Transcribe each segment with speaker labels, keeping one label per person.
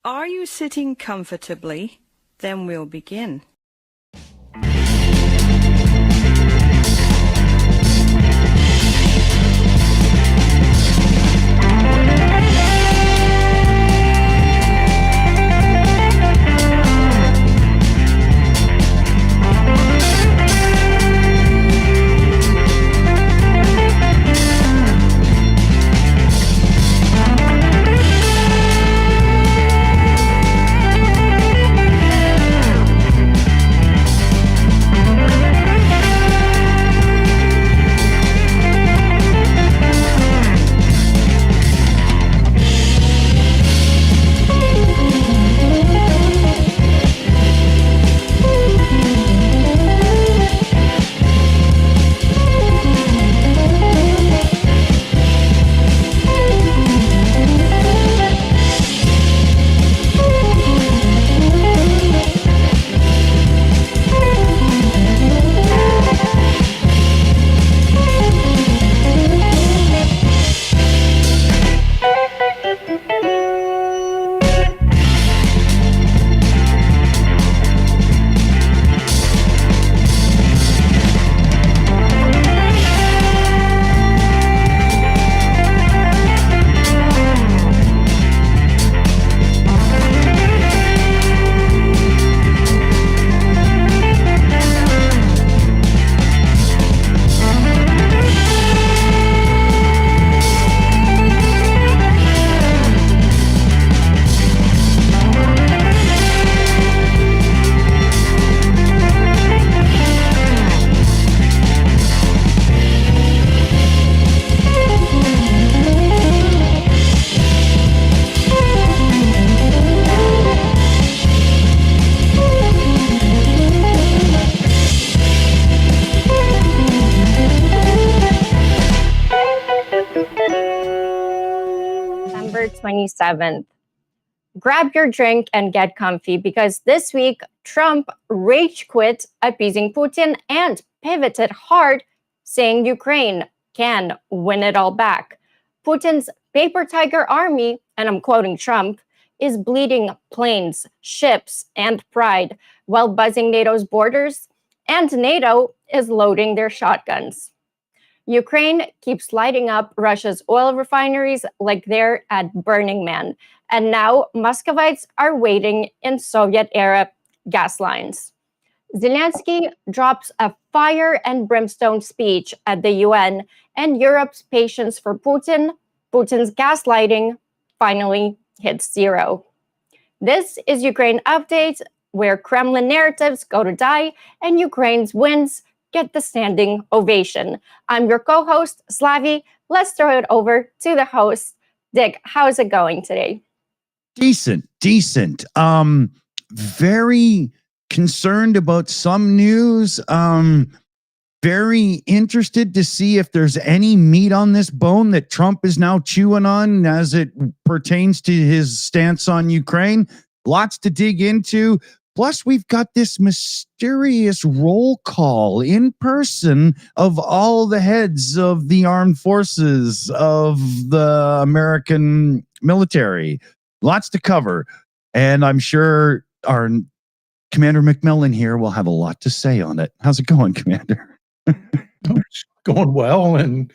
Speaker 1: Are you sitting comfortably? Then we'll begin.
Speaker 2: November 27th. Grab your drink and get comfy because this week, Trump rage quit appeasing Putin and pivoted hard, saying Ukraine can win it all back. Putin's paper tiger army, and I'm quoting Trump, is bleeding planes, ships, and pride while buzzing NATO's borders, and NATO is loading their shotguns. Ukraine keeps lighting up Russia's oil refineries like they're at Burning Man. And now Muscovites are waiting in Soviet-era gas lines. Zelensky drops a fire and brimstone speech at the UN, and Europe's patience for Putin's gaslighting, finally hits zero. This is Ukraine Update, where Kremlin narratives go to die and Ukraine's wins get the standing ovation. I'm your co-host, Slavie. Let's throw it over to the host. Dick, how's it going today?
Speaker 3: Decent. Very concerned about some news. Very interested to see if there's any meat on this bone that Trump is now chewing on as it pertains to his stance on Ukraine. Lots to dig into. Plus, we've got this mysterious roll call in person of all the heads of the armed forces of the American military. Lots to cover. And I'm sure our Commander McMillan here will have a lot to say on it. How's it going, Commander?
Speaker 4: It's going well, and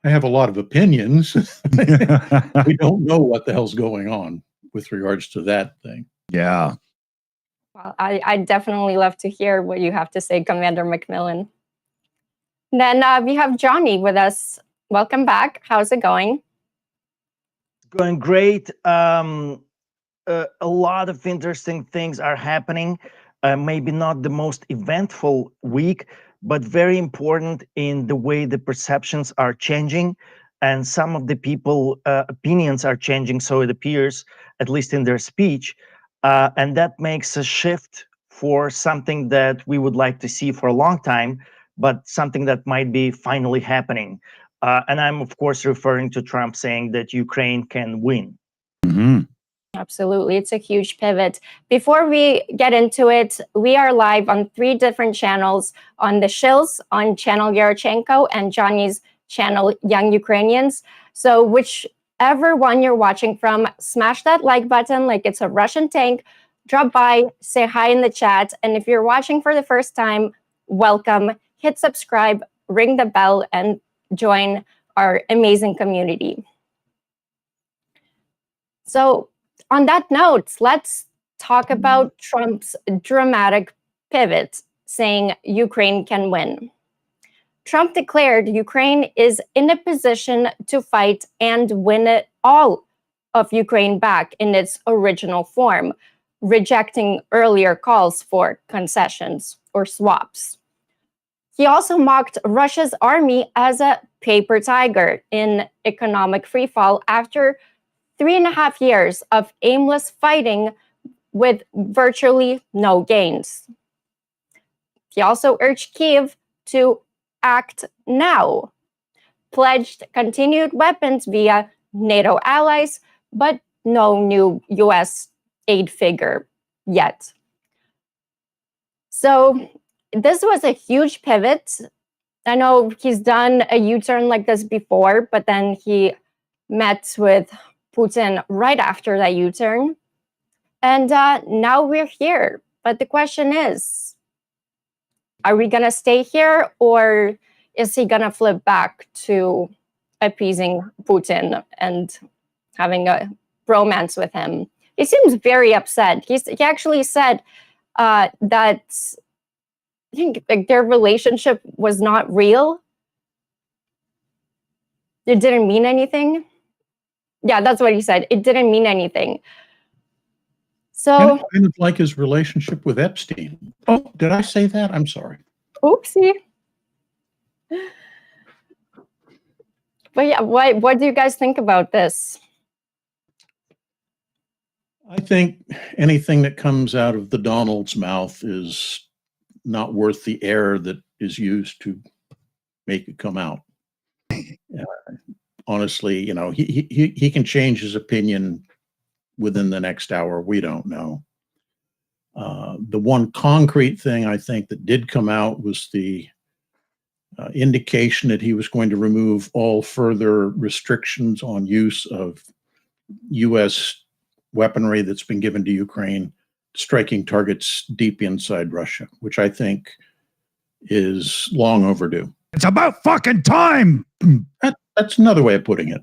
Speaker 4: I have a lot of opinions. We don't know what the hell's going on with regards to that thing.
Speaker 3: Yeah.
Speaker 2: Well, I'd definitely love to hear what you have to say, Commander McMillan. Then we have Johnny with us. Welcome back. How's it going?
Speaker 5: Going great. A lot of interesting things are happening. Maybe not the most eventful week, but very important in the way the perceptions are changing. And some of the people opinions are changing, so it appears, at least in their speech. And that makes a shift for something that we would like to see for a long time, but something that might be finally happening. And I'm, of course, referring to Trump saying that Ukraine can win.
Speaker 3: Mm-hmm.
Speaker 2: Absolutely. It's a huge pivot. Before we get into it, we are live on 3 different channels: on the Shills, on channel Yarochenko, and Johnny's channel Young Ukrainians. So whichever one you're watching from, smash that like button like it's a Russian tank. Drop by, say hi in the chat. And if you're watching for the first time, welcome. Hit subscribe, ring the bell, and join our amazing community. So on that note, let's talk about Trump's dramatic pivot, saying Ukraine can win. Trump declared Ukraine is in a position to fight and win it all of Ukraine back in its original form, rejecting earlier calls for concessions or swaps. He also mocked Russia's army as a paper tiger in economic freefall after 3.5 years of aimless fighting with virtually no gains. He also urged Kyiv to act now, pledged continued weapons via NATO allies, but no new US aid figure yet. So this was a huge pivot. I know he's done a U-turn like this before, but then he met with Putin right after that U-turn. And now we're here. But the question is, are we going to stay here, or is he going to flip back to appeasing Putin and having a bromance with him? He seems very upset. He actually said that I think like, their relationship was not real. It didn't mean anything. Yeah, that's what he said. It didn't mean anything. So
Speaker 4: kind of like his relationship with Epstein. Oh, did I say that? I'm sorry.
Speaker 2: Oopsie. But yeah, what do you guys think about this?
Speaker 4: I think anything that comes out of the Donald's mouth is not worth the air that is used to make it come out. Honestly, you know, he can change his opinion within the next hour. We don't know. The one concrete thing I think that did come out was the indication that he was going to remove all further restrictions on use of U.S. weaponry that's been given to Ukraine, striking targets deep inside Russia, which I think is long overdue.
Speaker 3: It's about fucking time.
Speaker 4: That's another way of putting it.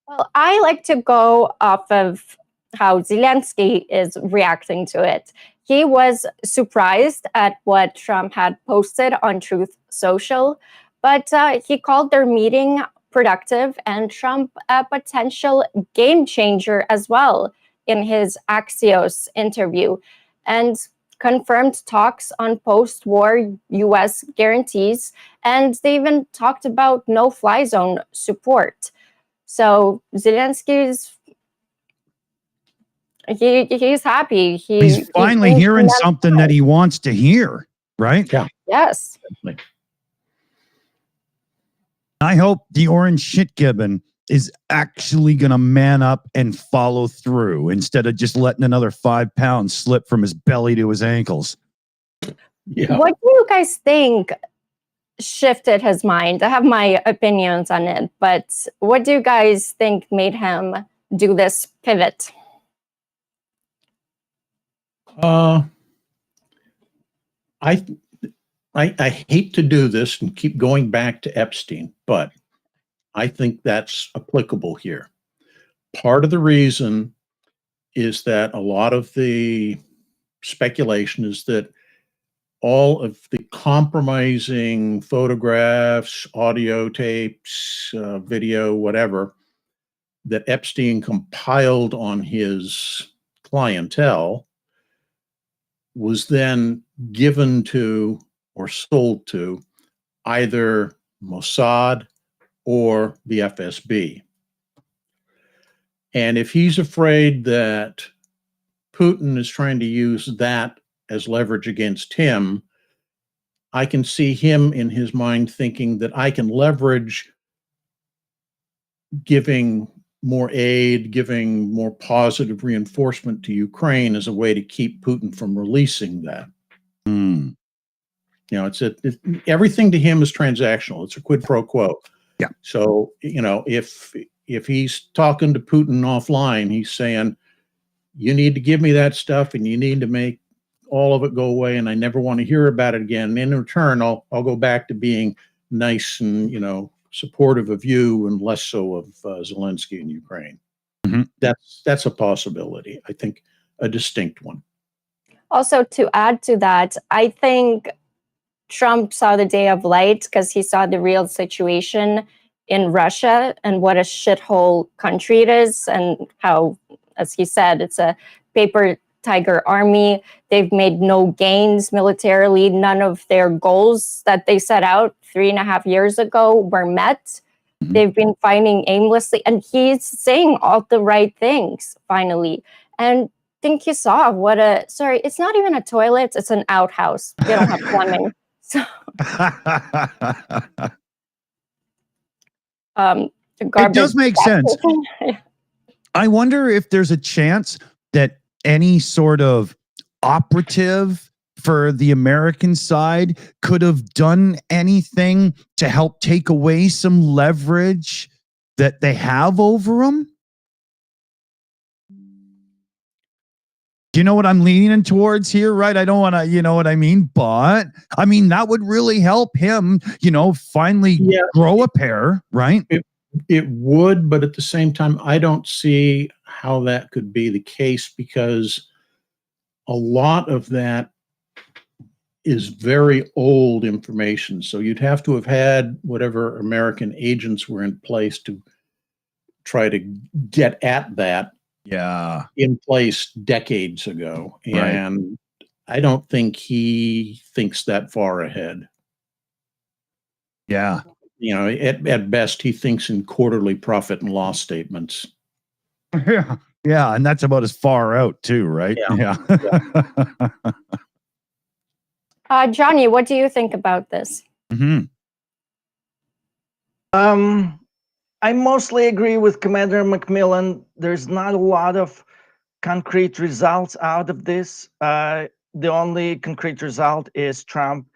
Speaker 2: Well, I like to go off of how Zelensky is reacting to it. He was surprised at what Trump had posted on Truth Social, but he called their meeting productive and Trump a potential game changer as well in his Axios interview, and confirmed talks on post-war U.S. guarantees, and they even talked about no-fly zone support. So Zelensky's he's happy.
Speaker 3: He's finally hearing something that he wants to hear, right?
Speaker 4: Yeah.
Speaker 2: Yes.
Speaker 4: Definitely.
Speaker 3: I hope the orange shit gibbon is actually going to man up and follow through instead of just letting another 5 pounds slip from his belly to his ankles.
Speaker 4: Yeah.
Speaker 2: What do you guys think shifted his mind? I have my opinions on it, but what do you guys think made him do this pivot?
Speaker 4: I hate to do this and keep going back to Epstein, but I think that's applicable here. Part of the reason is that a lot of the speculation is that all of the compromising photographs, audio tapes, video, whatever, that Epstein compiled on his clientele was then given to or sold to either Mossad or the FSB. And if he's afraid that Putin is trying to use that as leverage against him, I can see him in his mind thinking that I can leverage giving more aid, giving more positive reinforcement to Ukraine as a way to keep Putin from releasing that.
Speaker 3: Mm.
Speaker 4: You know, everything to him is transactional. It's a quid pro quo.
Speaker 3: Yeah.
Speaker 4: So, you know, if if he's talking to Putin offline, he's saying, you need to give me that stuff and you need to make all of it go away, and I never want to hear about it again. And in return, I'll go back to being nice and, supportive of you and less so of Zelensky in Ukraine.
Speaker 3: Mm-hmm.
Speaker 4: That's a possibility. I think a distinct one.
Speaker 2: Also, to add to that, I think Trump saw the day of light because he saw the real situation in Russia and what a shithole country it is, and how, as he said, it's a paper tiger army. They've made no gains militarily. None of their goals that they set out 3.5 years ago were met.
Speaker 3: Mm-hmm.
Speaker 2: They've been fighting aimlessly, and he's saying all the right things finally. And I think you saw sorry, it's not even a toilet, it's an outhouse. They don't have plumbing. So
Speaker 3: it does make sense. I wonder if there's a chance that any sort of operative for the American side could have done anything to help take away some leverage that they have over them. Do you know what I'm leaning towards here, right? I don't want to, you know what I mean? But I mean, that would really help him, finally grow a pair, right?
Speaker 4: It would, but at the same time, I don't see how that could be the case, because a lot of that is very old information. So you'd have to have had whatever American agents were in place to try to get at that in place decades ago.
Speaker 3: Right.
Speaker 4: And I don't think he thinks that far ahead.
Speaker 3: Yeah.
Speaker 4: At best, he thinks in quarterly profit and loss statements.
Speaker 3: Yeah. Yeah. And that's about as far out too, right? Yeah.
Speaker 2: Johnny, what do you think about this?
Speaker 3: Mm-hmm.
Speaker 5: I mostly agree with Commander Macmillan. There's not a lot of concrete results out of this. The only concrete result is Trump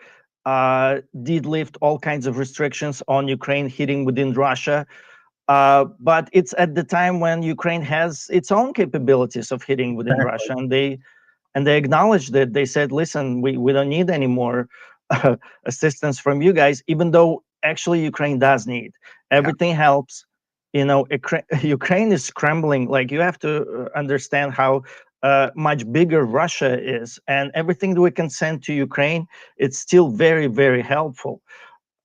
Speaker 5: did lift all kinds of restrictions on Ukraine hitting within Russia. But it's at the time when Ukraine has its own capabilities of hitting within Russia, and they acknowledged it. They said, listen, we don't need any more assistance from you guys, even though actually Ukraine does need. Everything helps. Ukraine is scrambling. Like, you have to understand how much bigger Russia is, and everything that we can send to Ukraine, it's still very, very helpful.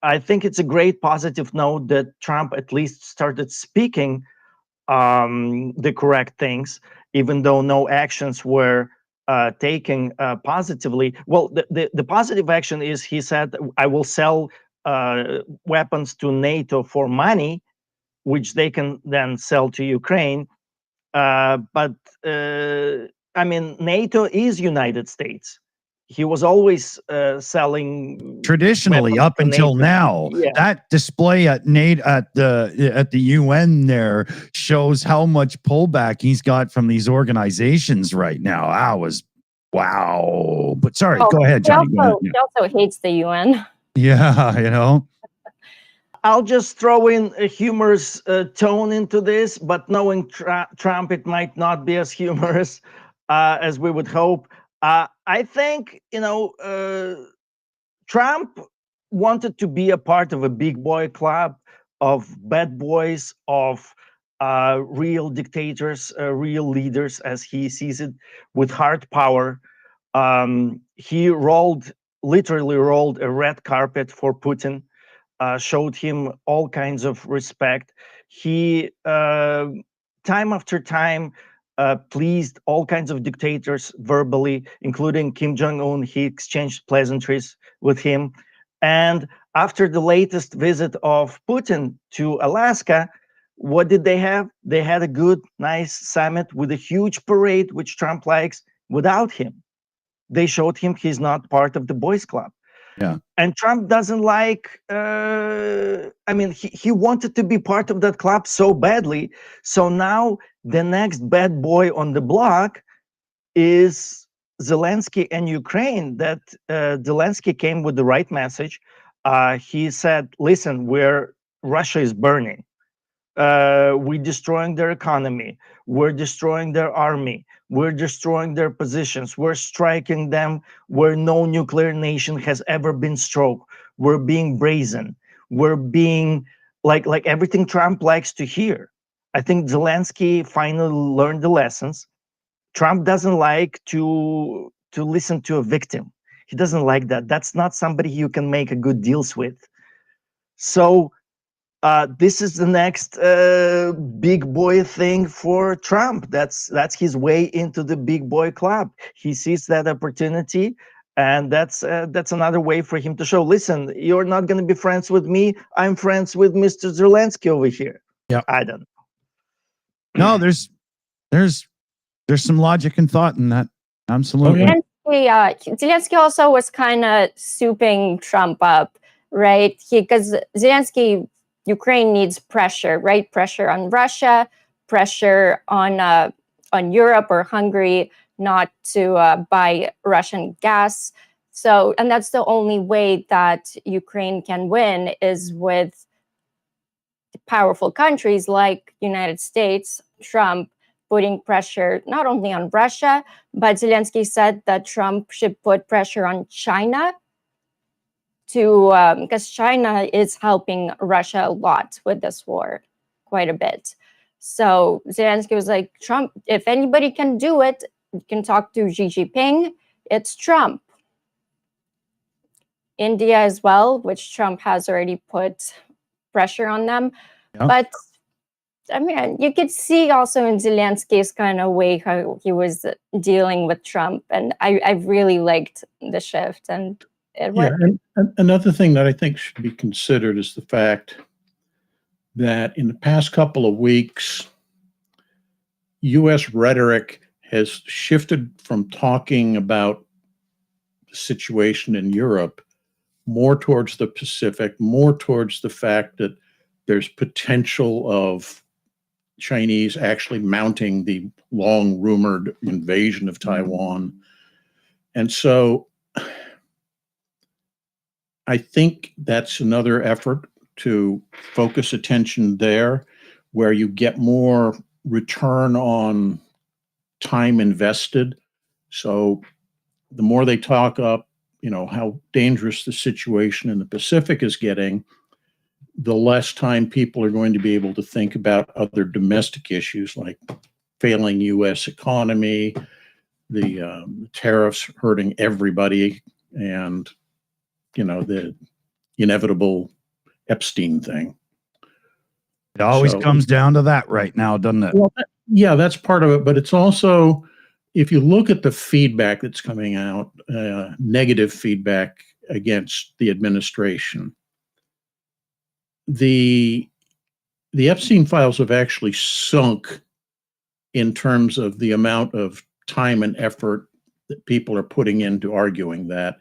Speaker 5: I think it's a great positive note that Trump at least started speaking the correct things, even though no actions were taken positively. Well, the positive action is, he said, I will sell weapons to NATO for money, which they can then sell to Ukraine. But NATO is United States. He was always selling
Speaker 3: traditionally up until now.
Speaker 5: Yeah.
Speaker 3: That display at the UN there shows how much pullback he's got from these organizations right now. Wow. But sorry, go ahead, Johnny.
Speaker 2: He also hates the UN.
Speaker 3: Yeah,
Speaker 5: I'll just throw in a humorous tone into this, but knowing Trump, it might not be as humorous as we would hope. I think, Trump wanted to be a part of a big boy club of bad boys, of real dictators, real leaders, as he sees it, with hard power. He literally rolled a red carpet for Putin, showed him all kinds of respect. He, time after time, pleased all kinds of dictators verbally, including Kim Jong-un. He exchanged pleasantries with him. And after the latest visit of Putin to Alaska, what did they have? They had a good, nice summit with a huge parade, which Trump likes, without him. They showed him he's not part of the boys club.
Speaker 3: Yeah.
Speaker 5: And Trump doesn't like, he wanted to be part of that club so badly. So now the next bad boy on the block is Zelensky and Ukraine. That Zelensky came with the right message. He said, listen, Russia is burning. We're destroying their economy. We're destroying their army. We're destroying their positions. We're striking them where no nuclear nation has ever been struck. We're being brazen. We're being like everything Trump likes to hear. I think Zelensky finally learned the lessons. Trump doesn't like to listen to a victim. He doesn't like that. That's not somebody you can make a good deals with. So this is the next big boy thing for Trump. That's his way into the big boy club. He sees that opportunity, and that's another way for him to show. Listen, you're not going to be friends with me. I'm friends with Mr. Zelensky over here.
Speaker 3: Yeah,
Speaker 5: I don't know.
Speaker 3: No, there's some logic and thought in that. Absolutely.
Speaker 4: Oh, yeah.
Speaker 2: Zelensky also was kind of souping Trump up, right? Because Zelensky, Ukraine needs pressure, right? Pressure on Russia, pressure on Europe or Hungary not to buy Russian gas. So, and that's the only way that Ukraine can win is with powerful countries like United States, Trump putting pressure not only on Russia, but Zelensky said that Trump should put pressure on China to because China is helping Russia a lot with this war, quite a bit. So Zelensky was like, Trump, if anybody can do it, you can talk to Xi Jinping, it's Trump. India as well, which Trump has already put pressure on them.
Speaker 3: Yeah.
Speaker 2: But I mean, you could see also in Zelensky's kind of way how he was dealing with Trump, and I really liked the shift, and it worked.
Speaker 4: Yeah, and another thing that I think should be considered is the fact that in the past couple of weeks, U.S. rhetoric has shifted from talking about the situation in Europe more towards the Pacific, more towards the fact that there's potential of Chinese actually mounting the long rumored invasion of Taiwan. And so I think that's another effort to focus attention there where you get more return on time invested. So the more they talk up, how dangerous the situation in the Pacific is getting, the less time people are going to be able to think about other domestic issues like failing U.S. economy, the tariffs hurting everybody, and the inevitable Epstein thing.
Speaker 3: It always comes down to that right now, doesn't it?
Speaker 4: Well, yeah, that's part of it, but it's also, if you look at the feedback that's coming out, negative feedback against the administration, the Epstein files have actually sunk in terms of the amount of time and effort that people are putting into arguing that,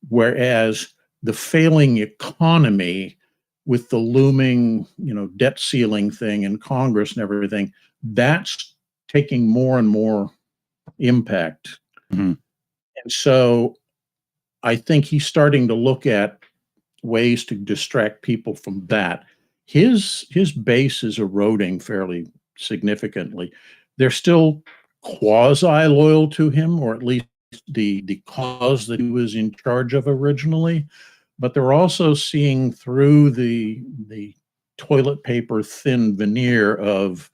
Speaker 4: whereas the failing economy with the looming, debt ceiling thing in Congress and everything, that's taking more and more impact.
Speaker 3: Mm-hmm.
Speaker 4: And so I think he's starting to look at ways to distract people from that. His base is eroding fairly significantly. They're still quasi-loyal to him, or at least the cause that he was in charge of originally, but they're also seeing through the toilet paper thin veneer of,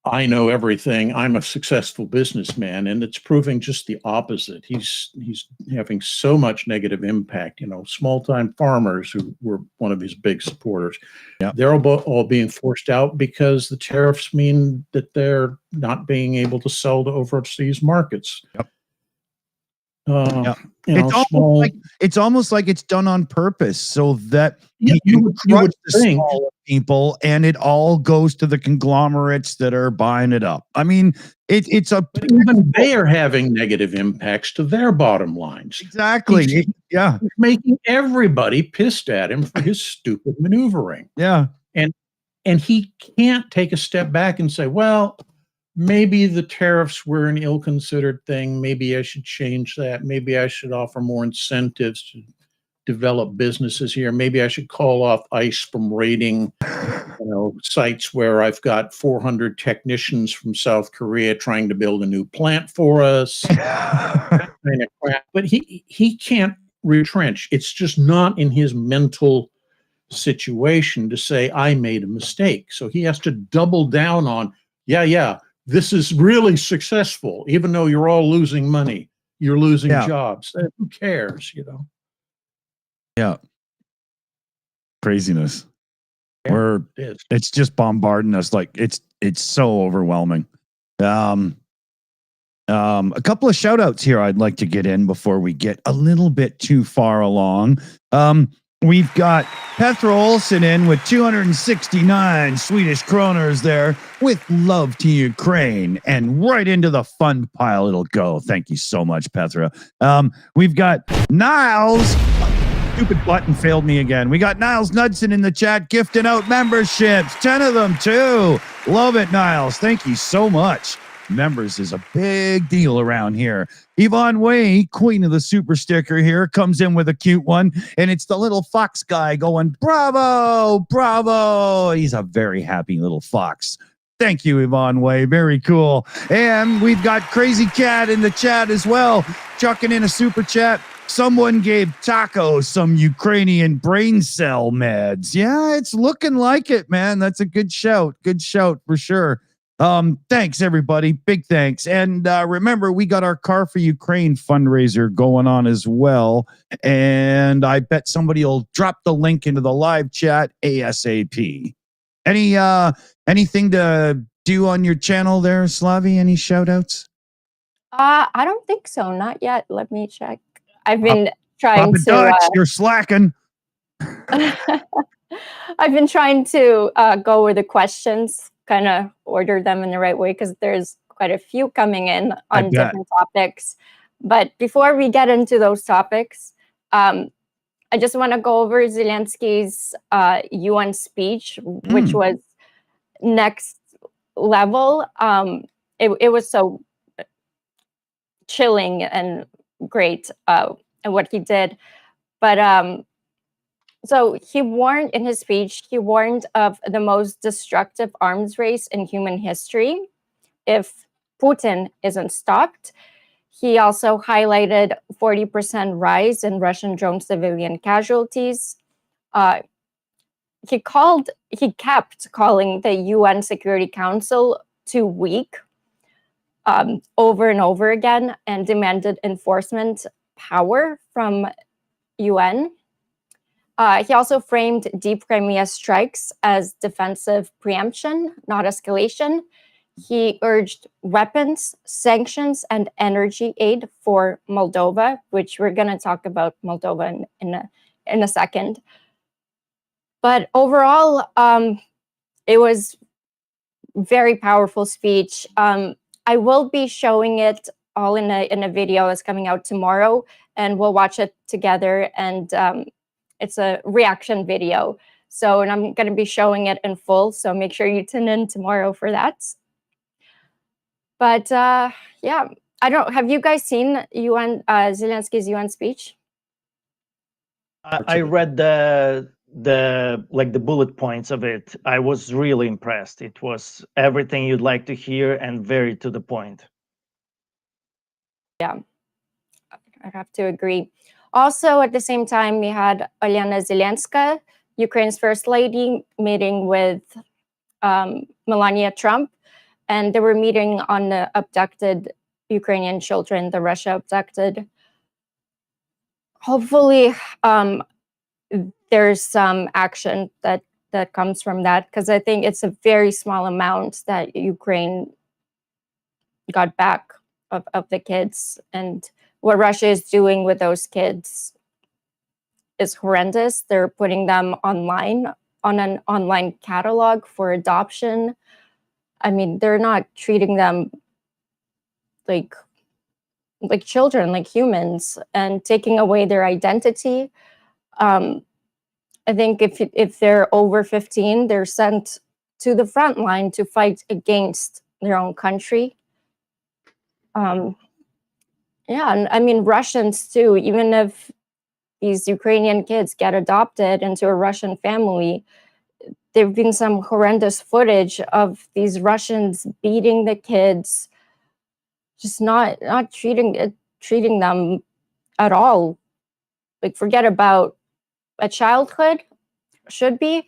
Speaker 4: I know everything, I'm a successful businessman, and it's proving just the opposite. He's having so much negative impact. Small-time farmers who were one of his big supporters,
Speaker 3: yeah,
Speaker 4: they're all being forced out because the tariffs mean that they're not being able to sell to overseas markets.
Speaker 3: Yep.
Speaker 4: Yeah.
Speaker 3: It's almost like it's done on purpose so that
Speaker 4: you would
Speaker 3: the
Speaker 4: think
Speaker 3: smaller people, and it all goes to the conglomerates that are buying it up. I mean, but
Speaker 4: even they are having negative impacts to their bottom lines.
Speaker 3: Exactly.
Speaker 4: He's making everybody pissed at him for his stupid maneuvering.
Speaker 3: Yeah.
Speaker 4: And he can't take a step back and say, well, maybe the tariffs were an ill-considered thing. Maybe I should change that. Maybe I should offer more incentives develop businesses here. Maybe I should call off ICE from raiding, sites where I've got 400 technicians from South Korea trying to build a new plant for us. That kind of crap. But he can't retrench. It's just not in his mental situation to say, I made a mistake. So he has to double down on, yeah, this is really successful, even though you're all losing money. You're losing jobs. Who cares,
Speaker 3: Yeah. Craziness.
Speaker 4: Yeah,
Speaker 3: it's just bombarding us. Like it's so overwhelming. A couple of shout outs here I'd like to get in before we get a little bit too far along. We've got Petra Olsen in with 269 Swedish kroners there with love to Ukraine, and right into the fund pile it'll go. Thank you so much, Petra. We've got Niles. Stupid button failed me again. We got Niles Knudsen in the chat gifting out memberships, 10 of them too. Love it, Niles. Thank you so much. Members is a big deal around here. Yvonne Way, queen of the super sticker here, comes in with a cute one, and it's the little fox guy going, bravo, bravo. He's a very happy little fox. Thank you, Yvonne Way. Very cool. And we've got Crazy Cat in the chat as well, chucking in a super chat. Someone gave Taco some Ukrainian brain cell meds. Yeah, it's looking like it, man. That's a good shout. Good shout for sure. Thanks, everybody. Big thanks. And remember, we got our Car for Ukraine fundraiser going on as well. And I bet somebody will drop the link into the live chat ASAP. Anything to do on your channel there, Slavie? Any shout outs?
Speaker 2: I don't think so. Not yet. Let me check. I've been trying
Speaker 3: Papa
Speaker 2: to.
Speaker 3: Dutch, you're slacking.
Speaker 2: I've been trying to go with the questions, kind of order them in the right way, because there's quite a few coming in on different topics. But before we get into those topics, I just want to go over Zelensky's UN speech, which was next level. It was so chilling and great and what he did. But so he warned in his speech, he warned of the most destructive arms race in human history if Putin isn't stopped. He also highlighted 40% rise in Russian drone civilian casualties. He kept calling the UN Security Council too weak over and over again, and demanded enforcement power from UN. He also framed deep Crimea strikes as defensive preemption, not escalation. He urged weapons, sanctions, and energy aid for Moldova, which we're going to talk about Moldova in a second. But overall, it was very powerful speech. I will be showing it all in a video that's coming out tomorrow, and we'll watch it together. And it's a reaction video, and I'm going to be showing it in full. So make sure you tune in tomorrow for that. But yeah, have you guys seen Zelensky's UN speech?
Speaker 5: I read the bullet points of it. I was really impressed. It was everything you'd like to hear and very to the point.
Speaker 2: Yeah, I have to agree. Also, at the same time, we had Olyana Zelenska, Ukraine's first lady, meeting with Melania Trump, and they were meeting on the abducted Ukrainian children, the Russia abducted. Hopefully, there's some action that comes from that, because I think it's a very small amount that Ukraine got back of the kids, and what Russia is doing with those kids is horrendous. They're putting them online on an online catalog for adoption. I mean, they're not treating them like children, like humans, and taking away their identity. I think if they're over 15, they're sent to the front line to fight against their own country. Yeah, and I mean, Russians too, even if these Ukrainian kids get adopted into a Russian family. There've been some horrendous footage of these Russians beating the kids, just not treating them at all. Like, forget about a childhood should be.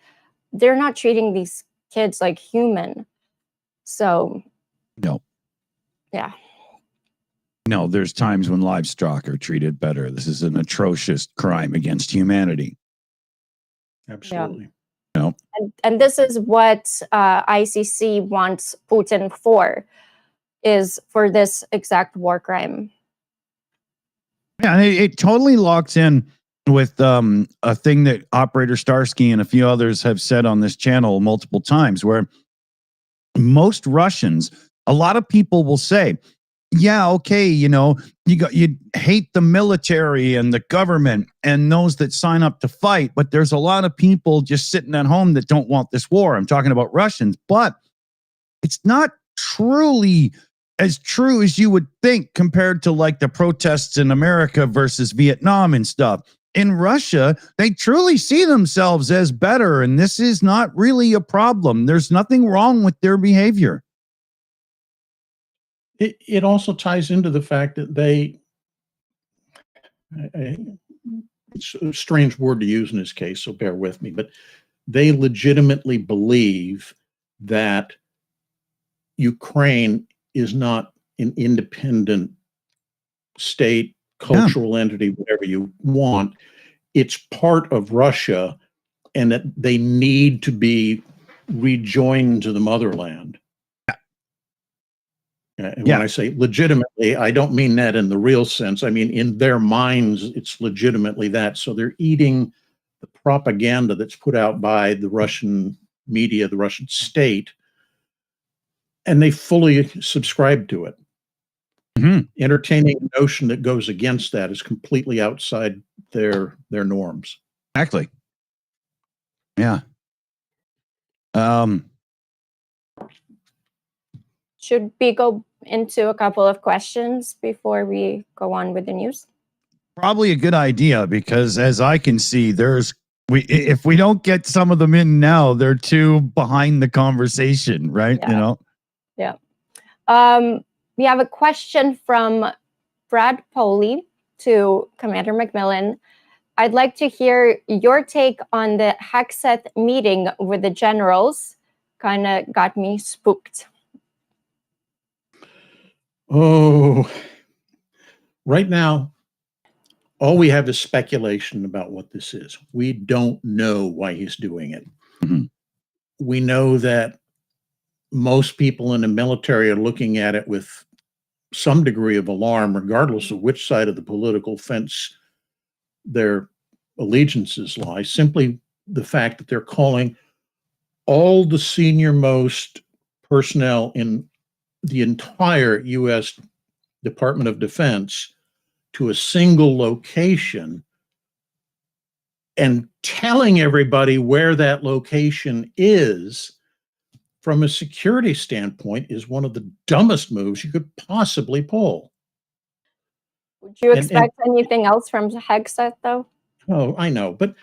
Speaker 2: They're not treating these kids like human. So
Speaker 3: No.
Speaker 2: Yeah.
Speaker 3: No, there's times when livestock are treated better. This is an atrocious crime against humanity.
Speaker 4: Absolutely.
Speaker 3: No.
Speaker 2: And this is what ICC wants Putin for, is for this exact war crime.
Speaker 3: Yeah, and it totally locks in with a thing that Operator Starsky and a few others have said on this channel multiple times, where most Russians, a lot of people will say, yeah, okay, you hate the military and the government and those that sign up to fight, but there's a lot of people just sitting at home that don't want this war. I'm talking about Russians, but it's not truly as true as you would think compared to like the protests in America versus Vietnam and stuff. In Russia, they truly see themselves as better, and this is not really a problem. There's nothing wrong with their behavior.
Speaker 4: It also ties into the fact that it's a strange word to use in this case, so bear with me, but they legitimately believe that Ukraine is not an independent state, cultural entity, whatever you want. It's part of Russia, and that they need to be rejoined to the motherland. And when I say legitimately, I don't mean that in the real sense. I mean, in their minds, it's legitimately that. So they're eating the propaganda that's put out by the Russian media, the Russian state, and they fully subscribe to it.
Speaker 3: Mm-hmm.
Speaker 4: Entertaining a notion that goes against that is completely outside their norms.
Speaker 3: Exactly. Yeah.
Speaker 2: Should we go into a couple of questions before we go on with the news?
Speaker 3: Probably a good idea, because as I can see, if we don't get some of them in now, they're too behind the conversation, right?
Speaker 2: Yeah. Yeah. We have a question from Brad Poley to Commander McMillan. I'd like to hear your take on the Hexet meeting with the generals. Kind of got me spooked.
Speaker 4: Oh, right now, all we have is speculation about what this is. We don't know why he's doing it.
Speaker 3: Mm-hmm.
Speaker 4: We know that most people in the military are looking at it with some degree of alarm, regardless of which side of the political fence their allegiances lie. Simply the fact that they're calling all the senior most personnel in the entire U.S. Department of Defense to a single location and telling everybody where that location is, from a security standpoint, is one of the dumbest moves you could possibly pull.
Speaker 2: Would you expect anything else from Hexet, though?
Speaker 4: Oh, I know, but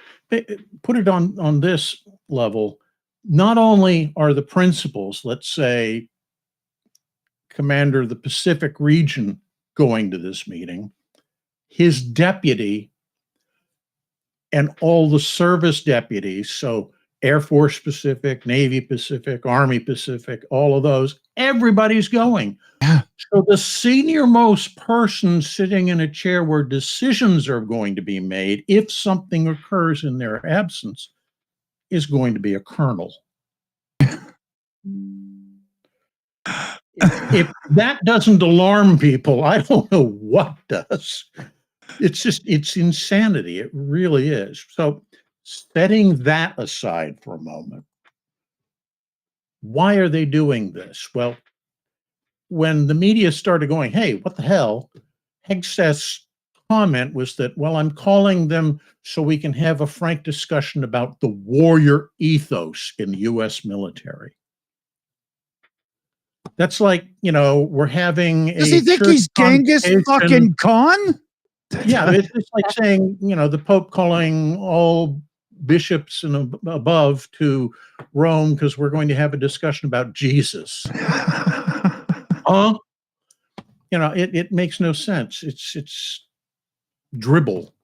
Speaker 4: put it on this level. Not only are the principals, let's say, commander of the Pacific region, going to this meeting, his deputy and all the service deputies, so Air Force Pacific, Navy Pacific, Army Pacific, all of those, everybody's going.
Speaker 3: Yeah.
Speaker 4: So the senior most person sitting in a chair where decisions are going to be made if something occurs in their absence is going to be a colonel. If that doesn't alarm people, I don't know what does. It's insanity. It really is. So setting that aside for a moment, why are they doing this? Well, when the media started going, hey, what the hell? Hegset's comment was that, well, I'm calling them so we can have a frank discussion about the warrior ethos in the U.S. military. That's like, we're having
Speaker 3: Does he think he's Genghis fucking Khan?
Speaker 4: Yeah, it's like saying, the Pope calling all bishops and above to Rome because we're going to have a discussion about Jesus. Huh? It makes no sense. It's dribble.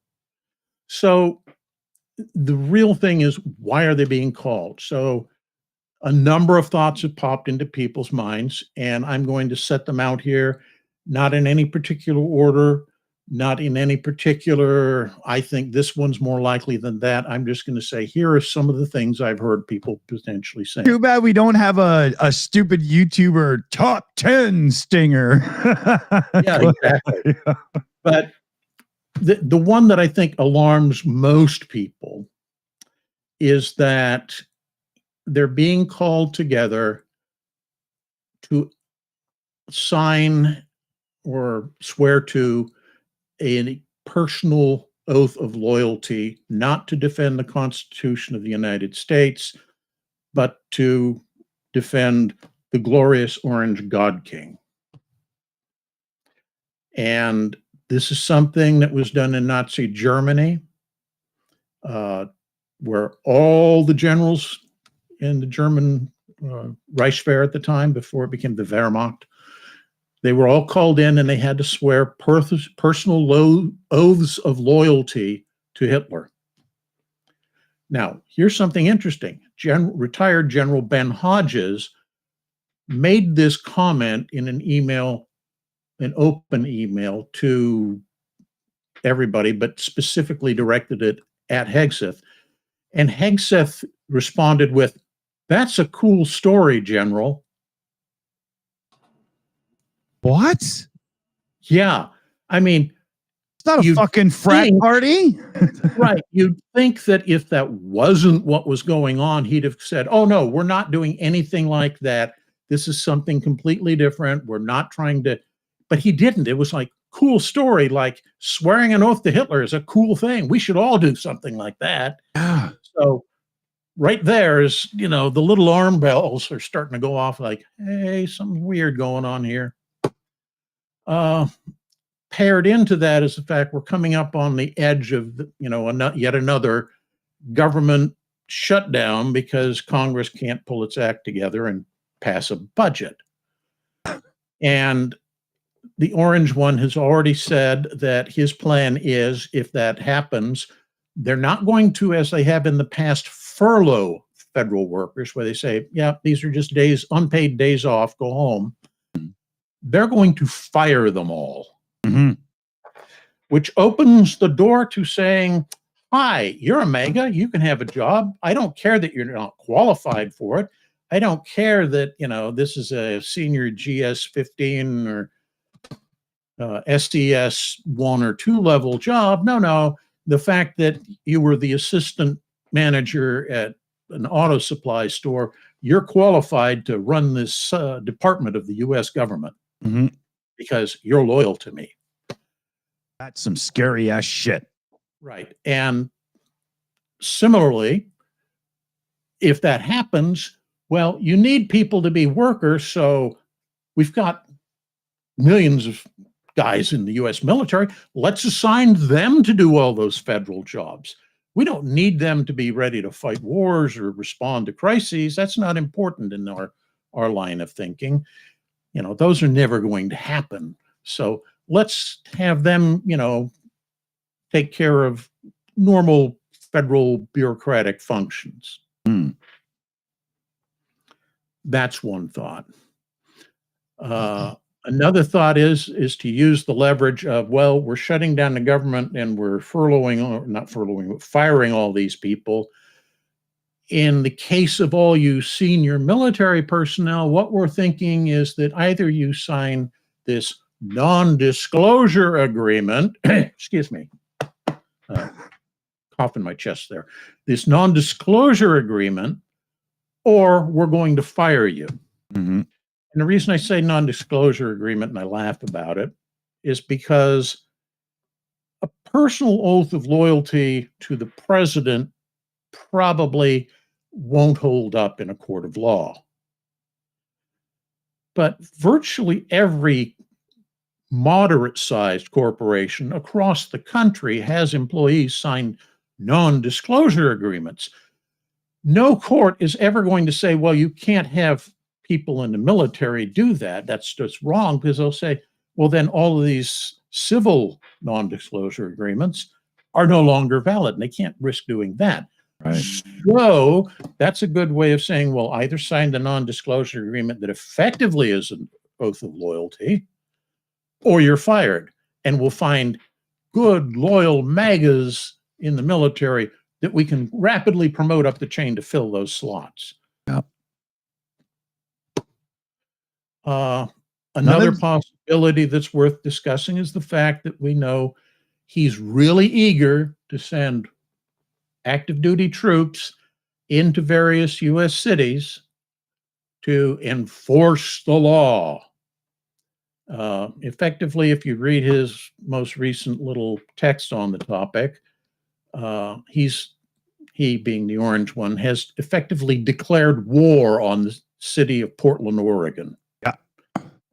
Speaker 4: So the real thing is, why are they being called? So a number of thoughts have popped into people's minds, and I'm going to set them out here, not in any particular order, not in any particular, I think this one's more likely than that. I'm just going to say, here are some of the things I've heard people potentially say.
Speaker 3: Too bad we don't have a stupid YouTuber top 10 stinger.
Speaker 4: Yeah, exactly. But the one that I think alarms most people is that they're being called together to sign or swear to a personal oath of loyalty, not to defend the Constitution of the United States, but to defend the glorious Orange God King. And this is something that was done in Nazi Germany, where all the generals in the German Reichswehr at the time, before it became the Wehrmacht, they were all called in and they had to swear personal oaths of loyalty to Hitler. Now, here's something interesting. Retired General Ben Hodges made this comment in an email, an open email to everybody, but specifically directed it at Hegseth. And Hegseth responded with, "That's a cool story, General."
Speaker 3: What?
Speaker 4: Yeah. I mean,
Speaker 3: it's not a fucking frat party.
Speaker 4: Right. You'd think that if that wasn't what was going on, he'd have said, "Oh, no, we're not doing anything like that. This is something completely different. We're not trying to," but he didn't. It was like, cool story, like swearing an oath to Hitler is a cool thing. We should all do something like that.
Speaker 3: Yeah.
Speaker 4: So right there is, the little alarm bells are starting to go off like, hey, something weird going on here. Paired into that is the fact we're coming up on the edge of, yet another government shutdown because Congress can't pull its act together and pass a budget. And the orange one has already said that his plan is, if that happens, they're not going to, as they have in the past, furlough federal workers, where they say, yeah, these are just days, unpaid days off, go home. They're going to fire them all.
Speaker 3: Mm-hmm.
Speaker 4: Which opens the door to saying, hi, you're a mega, you can have a job. I don't care that you're not qualified for it. I don't care that, this is a senior GS-15 or SDS 1 or 2 level job. No. The fact that you were the assistant manager at an auto supply store, you're qualified to run this department of the U.S. government because you're loyal to me.
Speaker 3: That's some scary ass shit.
Speaker 4: Right. And similarly, if that happens, well, you need people to be workers. So we've got millions of guys in the U.S. military. Let's assign them to do all those federal jobs. We don't need them to be ready to fight wars or respond to crises. That's not important in our line of thinking. Those are never going to happen. So let's have them, take care of normal federal bureaucratic functions. That's one thought. Another thought is to use the leverage of, well, we're shutting down the government and we're firing all these people. In the case of all you senior military personnel, what we're thinking is that either you sign this non-disclosure agreement, excuse me, cough in my chest there, this non-disclosure agreement, or we're going to fire you.
Speaker 3: Mm-hmm.
Speaker 4: And the reason I say non-disclosure agreement, and I laugh about it, is because a personal oath of loyalty to the president probably won't hold up in a court of law. But virtually every moderate-sized corporation across the country has employees sign non-disclosure agreements. No court is ever going to say, well, you can't have people in the military do that. That's just wrong, because they'll say, well, then all of these civil non-disclosure agreements are no longer valid, and they can't risk doing that.
Speaker 3: Right.
Speaker 4: So that's a good way of saying, well, either sign the non-disclosure agreement that effectively is an oath of loyalty, or you're fired. And we'll find good, loyal MAGAs in the military that we can rapidly promote up the chain to fill those slots.
Speaker 3: Yep.
Speaker 4: Another possibility that's worth discussing is the fact that we know he's really eager to send active duty troops into various U.S. cities to enforce the law. Effectively, if you read his most recent little text on the topic, he being the orange one, has effectively declared war on the city of Portland, Oregon.
Speaker 3: Yeah.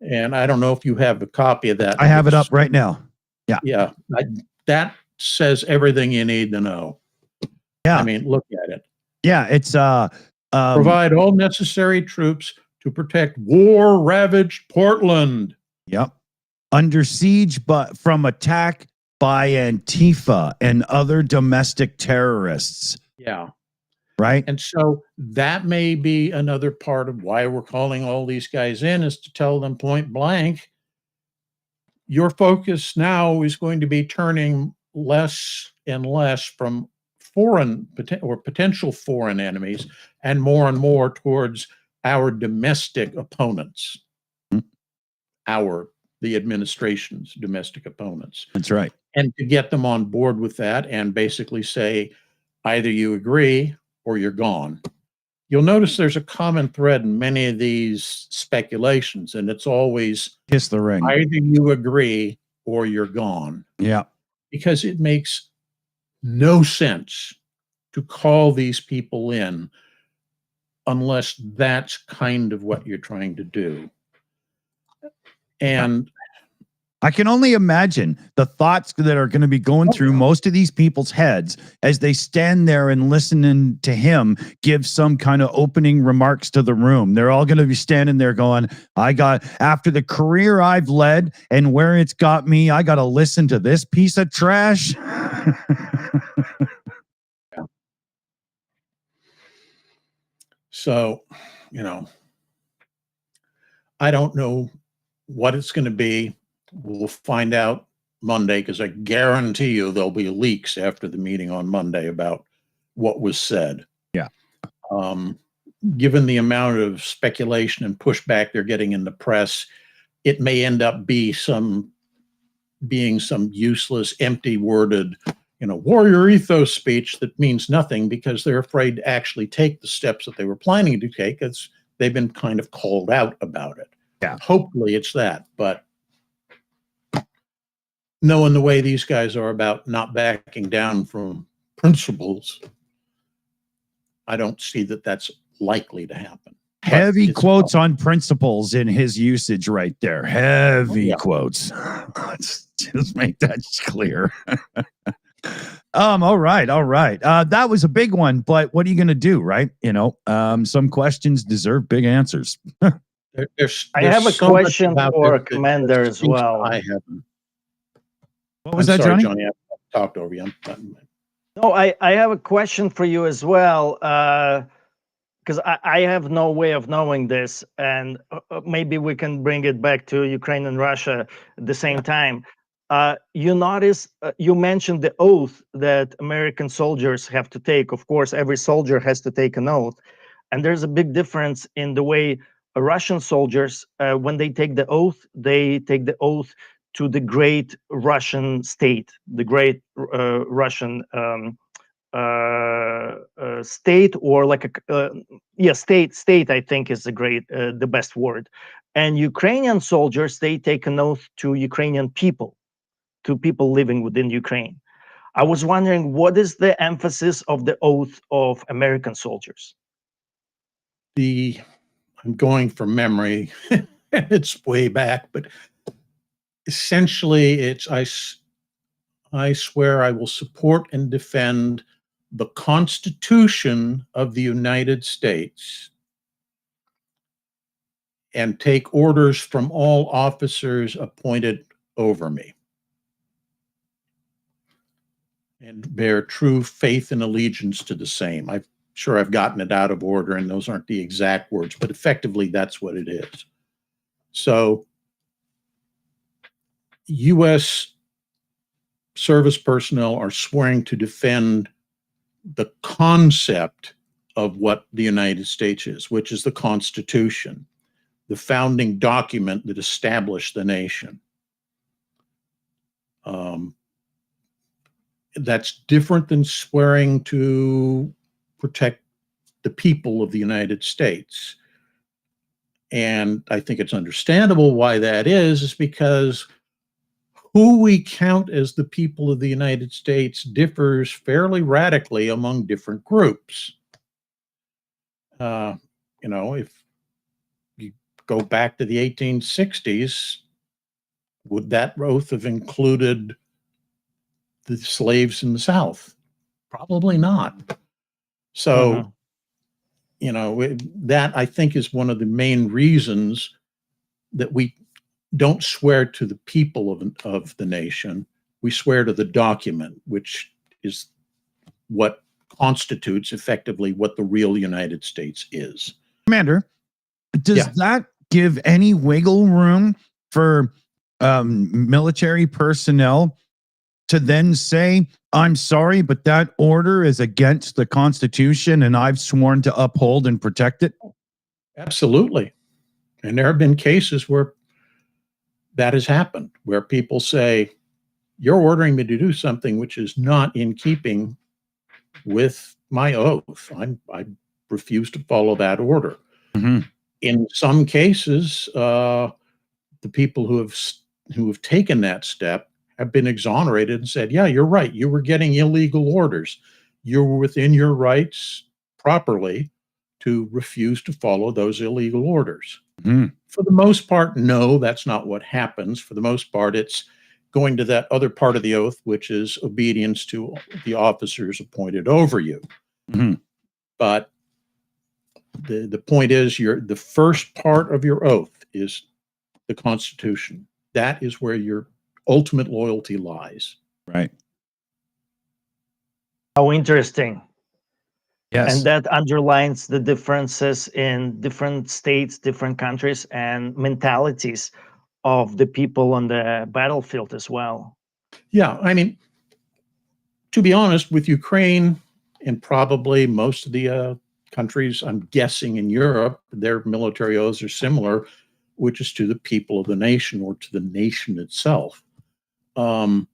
Speaker 4: And I don't know if you have a copy of that.
Speaker 3: I have it up right now. Yeah.
Speaker 4: Yeah. That says everything you need to know.
Speaker 3: Yeah.
Speaker 4: I mean, look at it.
Speaker 3: Yeah. It's
Speaker 4: provide all necessary troops to protect war-ravaged Portland.
Speaker 3: Yep. Under siege, but from attack by Antifa and other domestic terrorists.
Speaker 4: Yeah.
Speaker 3: Right.
Speaker 4: And so that may be another part of why we're calling all these guys in, is to tell them point blank, your focus now is going to be turning less and less from foreign or potential foreign enemies and more towards our domestic opponents. The administration's domestic opponents.
Speaker 3: That's right.
Speaker 4: And to get them on board with that and basically say, either you agree or you're gone. You'll notice there's a common thread in many of these speculations, and it's always
Speaker 3: kiss the ring.
Speaker 4: Either you agree or you're gone.
Speaker 3: Yeah.
Speaker 4: Because it makes no sense to call these people in unless that's kind of what you're trying to do. And
Speaker 3: I can only imagine the thoughts that are going to be going through most of these people's heads as they stand there and listening to him give some kind of opening remarks to the room. They're all going to be standing there going, after the career I've led and where it's got me, I got to listen to this piece of trash.
Speaker 4: So, I don't know what it's going to be. We'll find out Monday, because I guarantee you there'll be leaks after the meeting on Monday about what was said.
Speaker 3: Yeah.
Speaker 4: Given the amount of speculation and pushback they're getting in the press, it may end up being some useless, empty-worded, warrior ethos speech that means nothing, because they're afraid to actually take the steps that they were planning to take, as they've been kind of called out about it.
Speaker 3: Yeah.
Speaker 4: Hopefully it's that, but knowing the way these guys are about not backing down from principles, I don't see that that's likely to happen.
Speaker 3: Heavy quotes on principles in his usage right there. Heavy quotes. Let's just make that clear. All right. That was a big one, but what are you going to do, right? Some questions deserve big answers.
Speaker 5: I have a question for Commander as well.
Speaker 4: I haven't.
Speaker 3: What was that, Johnny?
Speaker 4: Johnny, I talked over you.
Speaker 5: No, I have a question for you as well, because I have no way of knowing this, and maybe we can bring it back to Ukraine and Russia at the same time. You notice, you mentioned the oath that American soldiers have to take. Of course, every soldier has to take an oath, and there's a big difference in the way Russian soldiers, when they take the oath to the great Russian state, the great Russian state, or like state, I think is the best word. And Ukrainian soldiers, they take an oath to Ukrainian people, to people living within Ukraine. I was wondering, what is the emphasis of the oath of American soldiers?
Speaker 4: I'm going from memory. It's way back, but essentially, I swear I will support and defend the Constitution of the United States and take orders from all officers appointed over me, and bear true faith and allegiance to the same. I'm sure I've gotten it out of order, and those aren't the exact words, but effectively that's what it is. So U.S. service personnel are swearing to defend the concept of what the United States is, which is the Constitution, the founding document that established the nation. That's different than swearing to protect the people of the United States. And I think it's understandable why that is because who we count as the people of the United States differs fairly radically among different groups. If you go back to the 1860s, would that oath have included the slaves in the South? Probably not. So, that I think is one of the main reasons that we don't swear to the people of the nation. We swear to the document, which is what constitutes effectively what the real United States is.
Speaker 3: Commander, does that give any wiggle room for military personnel to then say, I'm sorry, but that order is against the Constitution and I've sworn to uphold and protect it?
Speaker 4: Absolutely. And there have been cases where that has happened, where people say, you're ordering me to do something which is not in keeping with my oath. I refuse to follow that order.
Speaker 3: Mm-hmm.
Speaker 4: In some cases, the people who have taken that step have been exonerated and said, yeah, you're right. You were getting illegal orders. You were within your rights properly to refuse to follow those illegal orders.
Speaker 3: Mm-hmm.
Speaker 4: For the most part, no, that's not what happens. For the most part, it's going to that other part of the oath, which is obedience to the officers appointed over you.
Speaker 3: Mm-hmm.
Speaker 4: But the point is, the first part of your oath is the Constitution. That is where your ultimate loyalty lies.
Speaker 3: Right.
Speaker 5: How interesting.
Speaker 3: Yes.
Speaker 5: And that underlines the differences in different states, different countries, and mentalities of the people on the battlefield as well.
Speaker 4: Yeah, I mean, to be honest, with Ukraine and probably most of the countries, I'm guessing in Europe, their military oaths are similar, which is to the people of the nation or to the nation itself. In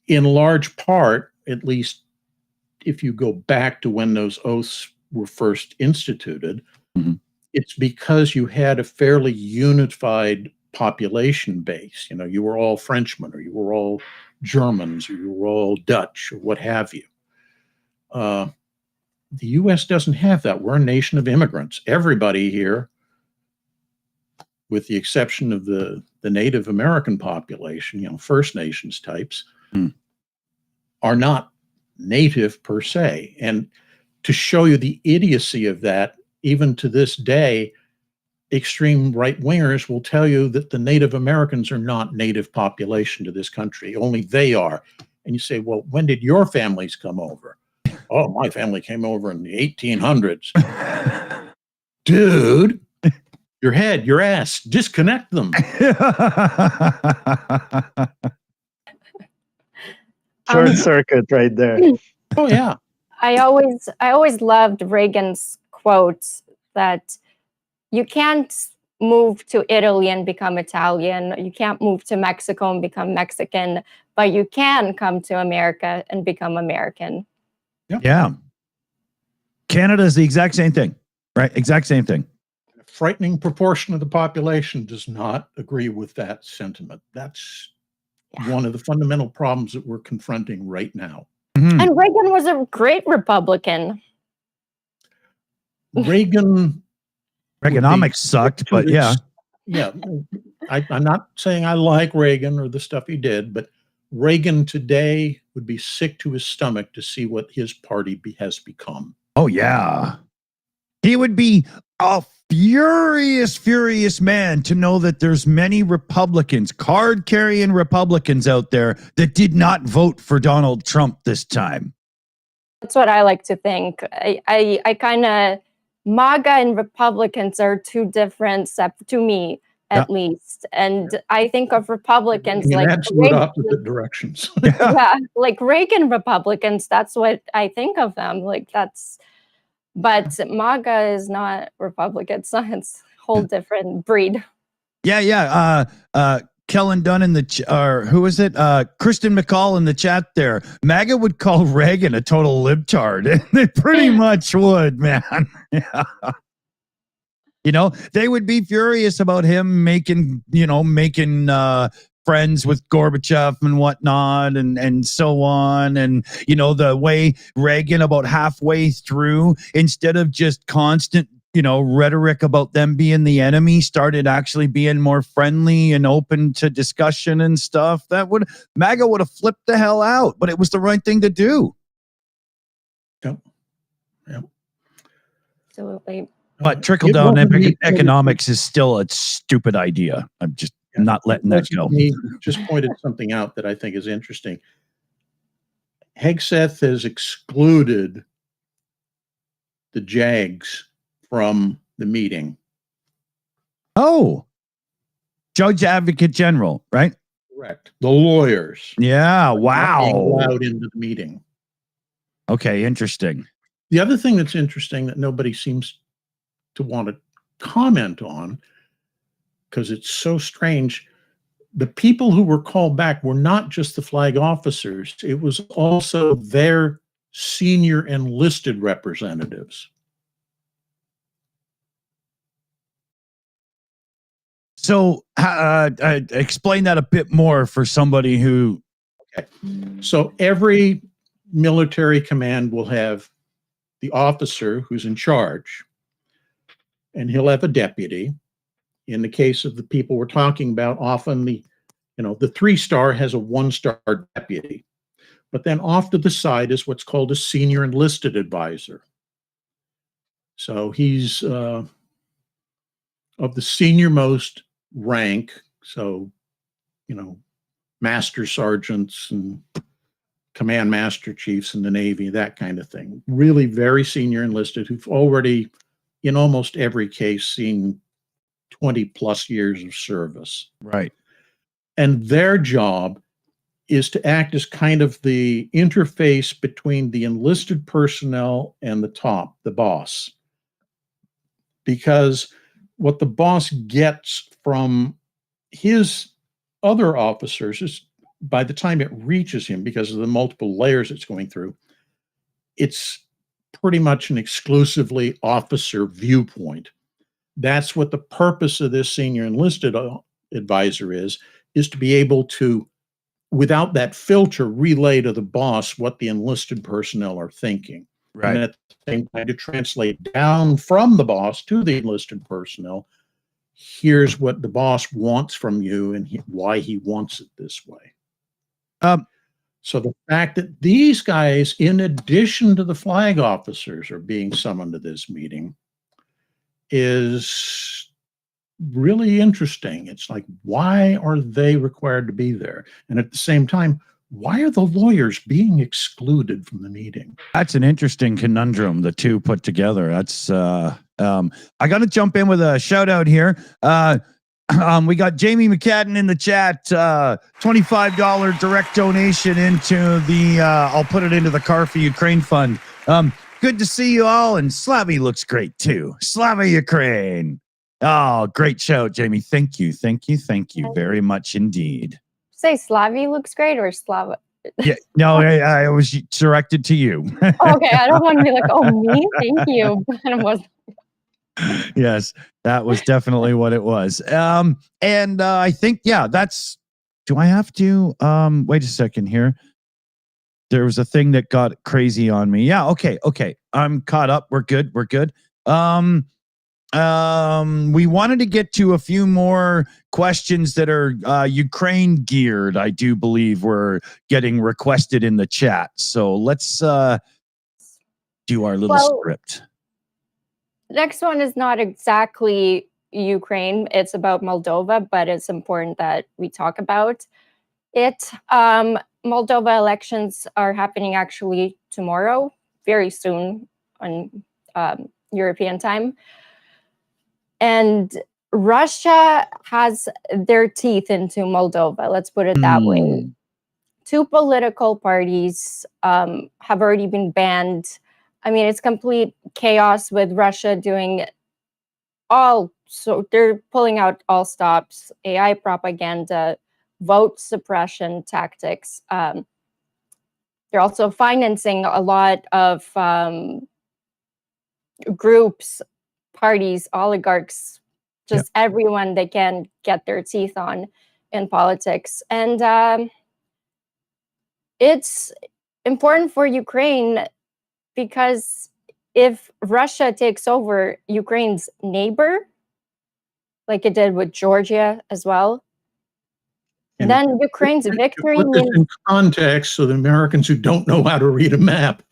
Speaker 4: large part, at least if you go back to when those oaths were first instituted,
Speaker 3: mm-hmm.
Speaker 4: it's because you had a fairly unified population base. You were all Frenchmen, or you were all Germans, or you were all Dutch, or what have you. The U.S. doesn't have that. We're a nation of immigrants. Everybody here, with the exception of the Native American population, First Nations types, are not native per se. And to show you the idiocy of that, even to this day, extreme right-wingers will tell you that the Native Americans are not native population to this country. Only they are. And you say, well, when did your families come over? Oh, my family came over in the 1800s. Dude, your head, your ass, disconnect them.
Speaker 5: Short circuit right there.
Speaker 4: Oh, yeah.
Speaker 2: I always loved Reagan's quotes that you can't move to Italy and become Italian. You can't move to Mexico and become Mexican, but you can come to America and become American.
Speaker 3: Yeah. Canada is the exact same thing, right? Exact same thing.
Speaker 4: A frightening proportion of the population does not agree with that sentiment. That's one of the fundamental problems that we're confronting right now.
Speaker 3: Mm-hmm.
Speaker 2: And Reagan was a great Republican.
Speaker 4: Reaganomics
Speaker 3: sucked, but yeah.
Speaker 4: Yeah. I'm not saying I like Reagan or the stuff he did, but Reagan today would be sick to his stomach to see what his party has become.
Speaker 3: Oh, yeah. He would be a furious man to know that there's many Republicans, card-carrying Republicans out there that did not vote for Donald Trump this time.
Speaker 2: That's what I like to think. I kind of, MAGA and Republicans are two different, to me at least. And I think of Republicans
Speaker 4: in
Speaker 2: like
Speaker 4: absolute opposite directions.
Speaker 2: yeah, like Reagan Republicans. That's what I think of them. Like that's, but MAGA is not Republican. It's a whole different breed.
Speaker 3: Yeah. Kellen Dunn in the or who is it? Kristen McCall in the chat there. MAGA would call Reagan a total libtard. They pretty much would, man. Yeah. You know, they would be furious about him making friends with Gorbachev and whatnot and so on. And, you know, the way Reagan about halfway through, instead of just constant, rhetoric about them being the enemy, started actually being more friendly and open to discussion and stuff. MAGA would have flipped the hell out, but it was the right thing to do.
Speaker 4: Yep.
Speaker 2: Absolutely.
Speaker 3: But trickle down economics is still a stupid idea. I'm just not letting that go.
Speaker 4: Just pointed something out that I think is interesting. Hegseth has excluded the JAGs from the meeting.
Speaker 3: Oh, Judge Advocate General, right?
Speaker 4: Correct. The lawyers.
Speaker 3: Yeah. Wow.
Speaker 4: Being allowed into the meeting.
Speaker 3: Okay. Interesting.
Speaker 4: The other thing that's interesting that nobody seems to want to comment on, because it's so strange, the people who were called back were not just the flag officers. It was also their senior enlisted representatives.
Speaker 3: So explain that a bit more for somebody who...
Speaker 4: Okay. So every military command will have the officer who's in charge, and he'll have a deputy. In the case of the people we're talking about, often the 3-star has a 1-star deputy. But then off to the side is what's called a senior enlisted advisor. So he's of the senior-most rank, so master sergeants and command master chiefs in the Navy, that kind of thing. Really very senior enlisted who've already, in almost every case, seen 20 plus years of service.
Speaker 3: Right.
Speaker 4: And their job is to act as kind of the interface between the enlisted personnel and the boss. Because what the boss gets from his other officers is, by the time it reaches him, because of the multiple layers it's going through, it's pretty much an exclusively officer viewpoint. That's what the purpose of this senior enlisted advisor is to be able to, without that filter, relay to the boss what the enlisted personnel are thinking.
Speaker 3: Right.
Speaker 4: And at the same time, to translate down from the boss to the enlisted personnel, here's what the boss wants from you and why he wants it this way. So the fact that these guys, in addition to the flag officers, are being summoned to this meeting is really interesting. It's like, why are they required to be there? And at the same time, why are the lawyers being excluded from the meeting?
Speaker 3: That's an interesting conundrum, the two put together. That's I got to jump in with a shout out here. We got Jamie McCadden in the chat, $25 direct donation into the, I'll put it into the Car for Ukraine fund. Good to see you all, and Slavie looks great too. Slavie Ukraine. Oh, great shout, Jamie. Thank you very much indeed.
Speaker 2: Say Slavie looks great or Slava?
Speaker 3: Yeah, no, I was directed to you.
Speaker 2: Okay, I don't want to be like, oh, me? Thank you. But it wasn't.
Speaker 3: Yes, that was definitely what it was. And I think, that's, do I have to, wait a second here. There was a thing that got crazy on me. Yeah. Okay. I'm caught up. We're good. We wanted to get to a few more questions that are Ukraine geared. I do believe were getting requested in the chat. So let's do our little script.
Speaker 2: Next one is not exactly Ukraine. It's about Moldova, but it's important that we talk about it. Moldova elections are happening actually tomorrow, very soon on European time. And Russia has their teeth into Moldova, let's put it that way. Two political parties have already been banned. I mean, it's complete chaos with Russia doing so they're pulling out all stops, AI propaganda, vote suppression tactics. They're also financing a lot of groups, parties, oligarchs, just everyone they can get their teeth on in politics. And it's important for Ukraine because if Russia takes over Ukraine's neighbor, like it did with Georgia as well, and then Ukraine's victory
Speaker 4: put this
Speaker 2: means
Speaker 4: in context so the Americans who don't know how to read a map,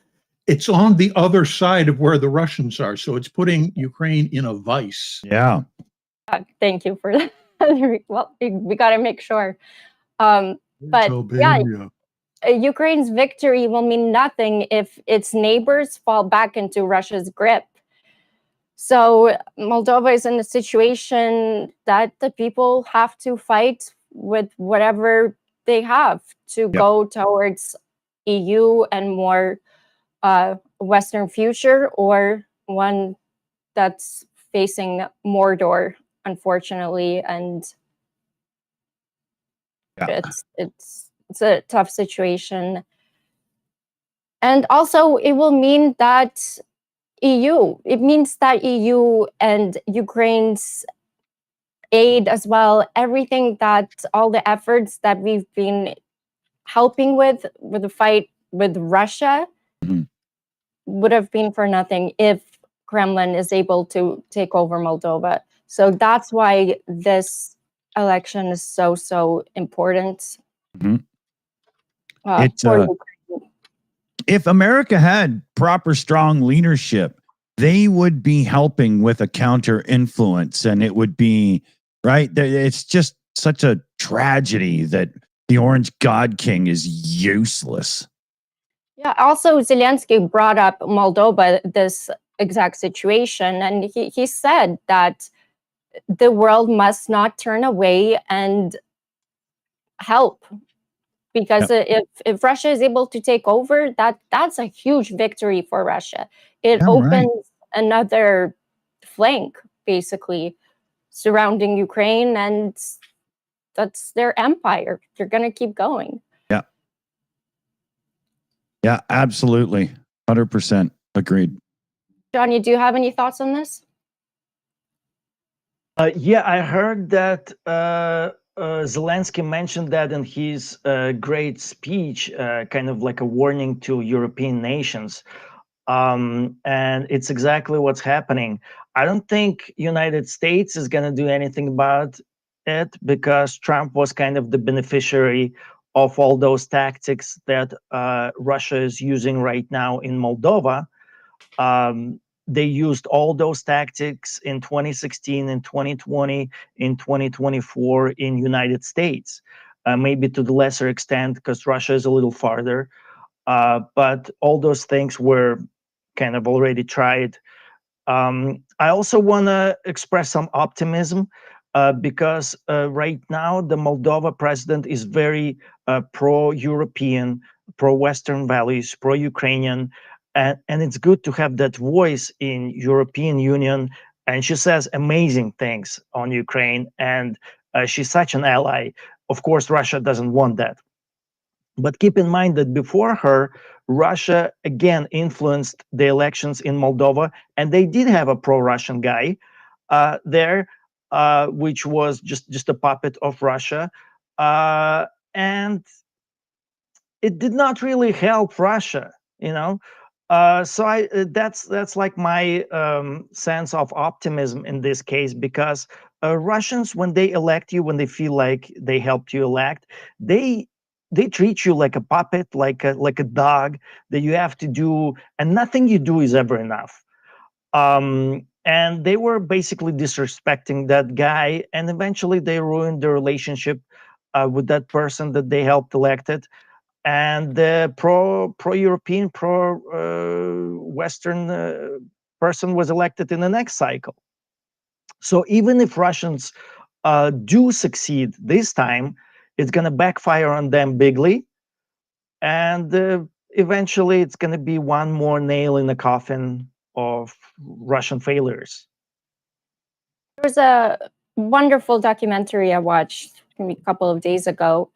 Speaker 4: it's on the other side of where the Russians are. So it's putting Ukraine in a vice.
Speaker 3: Yeah.
Speaker 2: Thank you for that. Well, we got to make sure. But yeah, Ukraine's victory will mean nothing if its neighbors fall back into Russia's grip. So Moldova is in a situation that the people have to fight with whatever they have to go towards EU and more Western future, or one that's facing Mordor, unfortunately. And it's a tough situation. And also it will mean that it means that EU and Ukraine's aid as well, everything that all the efforts that we've been helping with the fight with Russia would have been for nothing if Kremlin is able to take over Moldova. So that's why this election is so important. For Ukraine.
Speaker 3: If America had proper, strong leadership, they would be helping with a counter influence, and it would be right. It's just such a tragedy that the Orange God King is useless.
Speaker 2: Yeah. Also, Zelensky brought up Moldova, this exact situation, and he said that the world must not turn away and help. Because if Russia is able to take over, that's a huge victory for Russia. It opens another flank, basically, surrounding Ukraine, and that's their empire. They're going to keep going.
Speaker 3: Yeah. Yeah, absolutely. 100% agreed.
Speaker 2: Johnny, do you have any thoughts on this?
Speaker 5: Yeah, I heard that Zelensky mentioned that in his great speech, kind of like a warning to European nations. And it's exactly what's happening. I don't think United States is going to do anything about it because Trump was kind of the beneficiary of all those tactics that Russia is using right now in Moldova. They used all those tactics in 2016, in 2020, in 2024 in United States, maybe to the lesser extent because Russia is a little farther. But all those things were kind of already tried. I also want to express some optimism because right now the Moldova president is very pro-European, pro-Western values, pro-Ukrainian, and it's good to have that voice in European Union. And she says amazing things on Ukraine, and she's such an ally. Of course, Russia doesn't want that. But keep in mind that before her, Russia again influenced the elections in Moldova, and they did have a pro-Russian guy there, which was just a puppet of Russia, and it did not really help Russia. You know, So that's like my sense of optimism in this case, because Russians, when they elect you, when they feel like they helped you elect, they treat you like a puppet, like a dog that you have to do, and nothing you do is ever enough. And they were basically disrespecting that guy, and eventually they ruined the relationship with that person that they helped elected. And the pro European, pro Western person was elected in the next cycle. So even if Russians do succeed this time, it's going to backfire on them bigly, and eventually it's going to be one more nail in the coffin of Russian failures.
Speaker 2: There was a wonderful documentary I watched maybe a couple of days ago,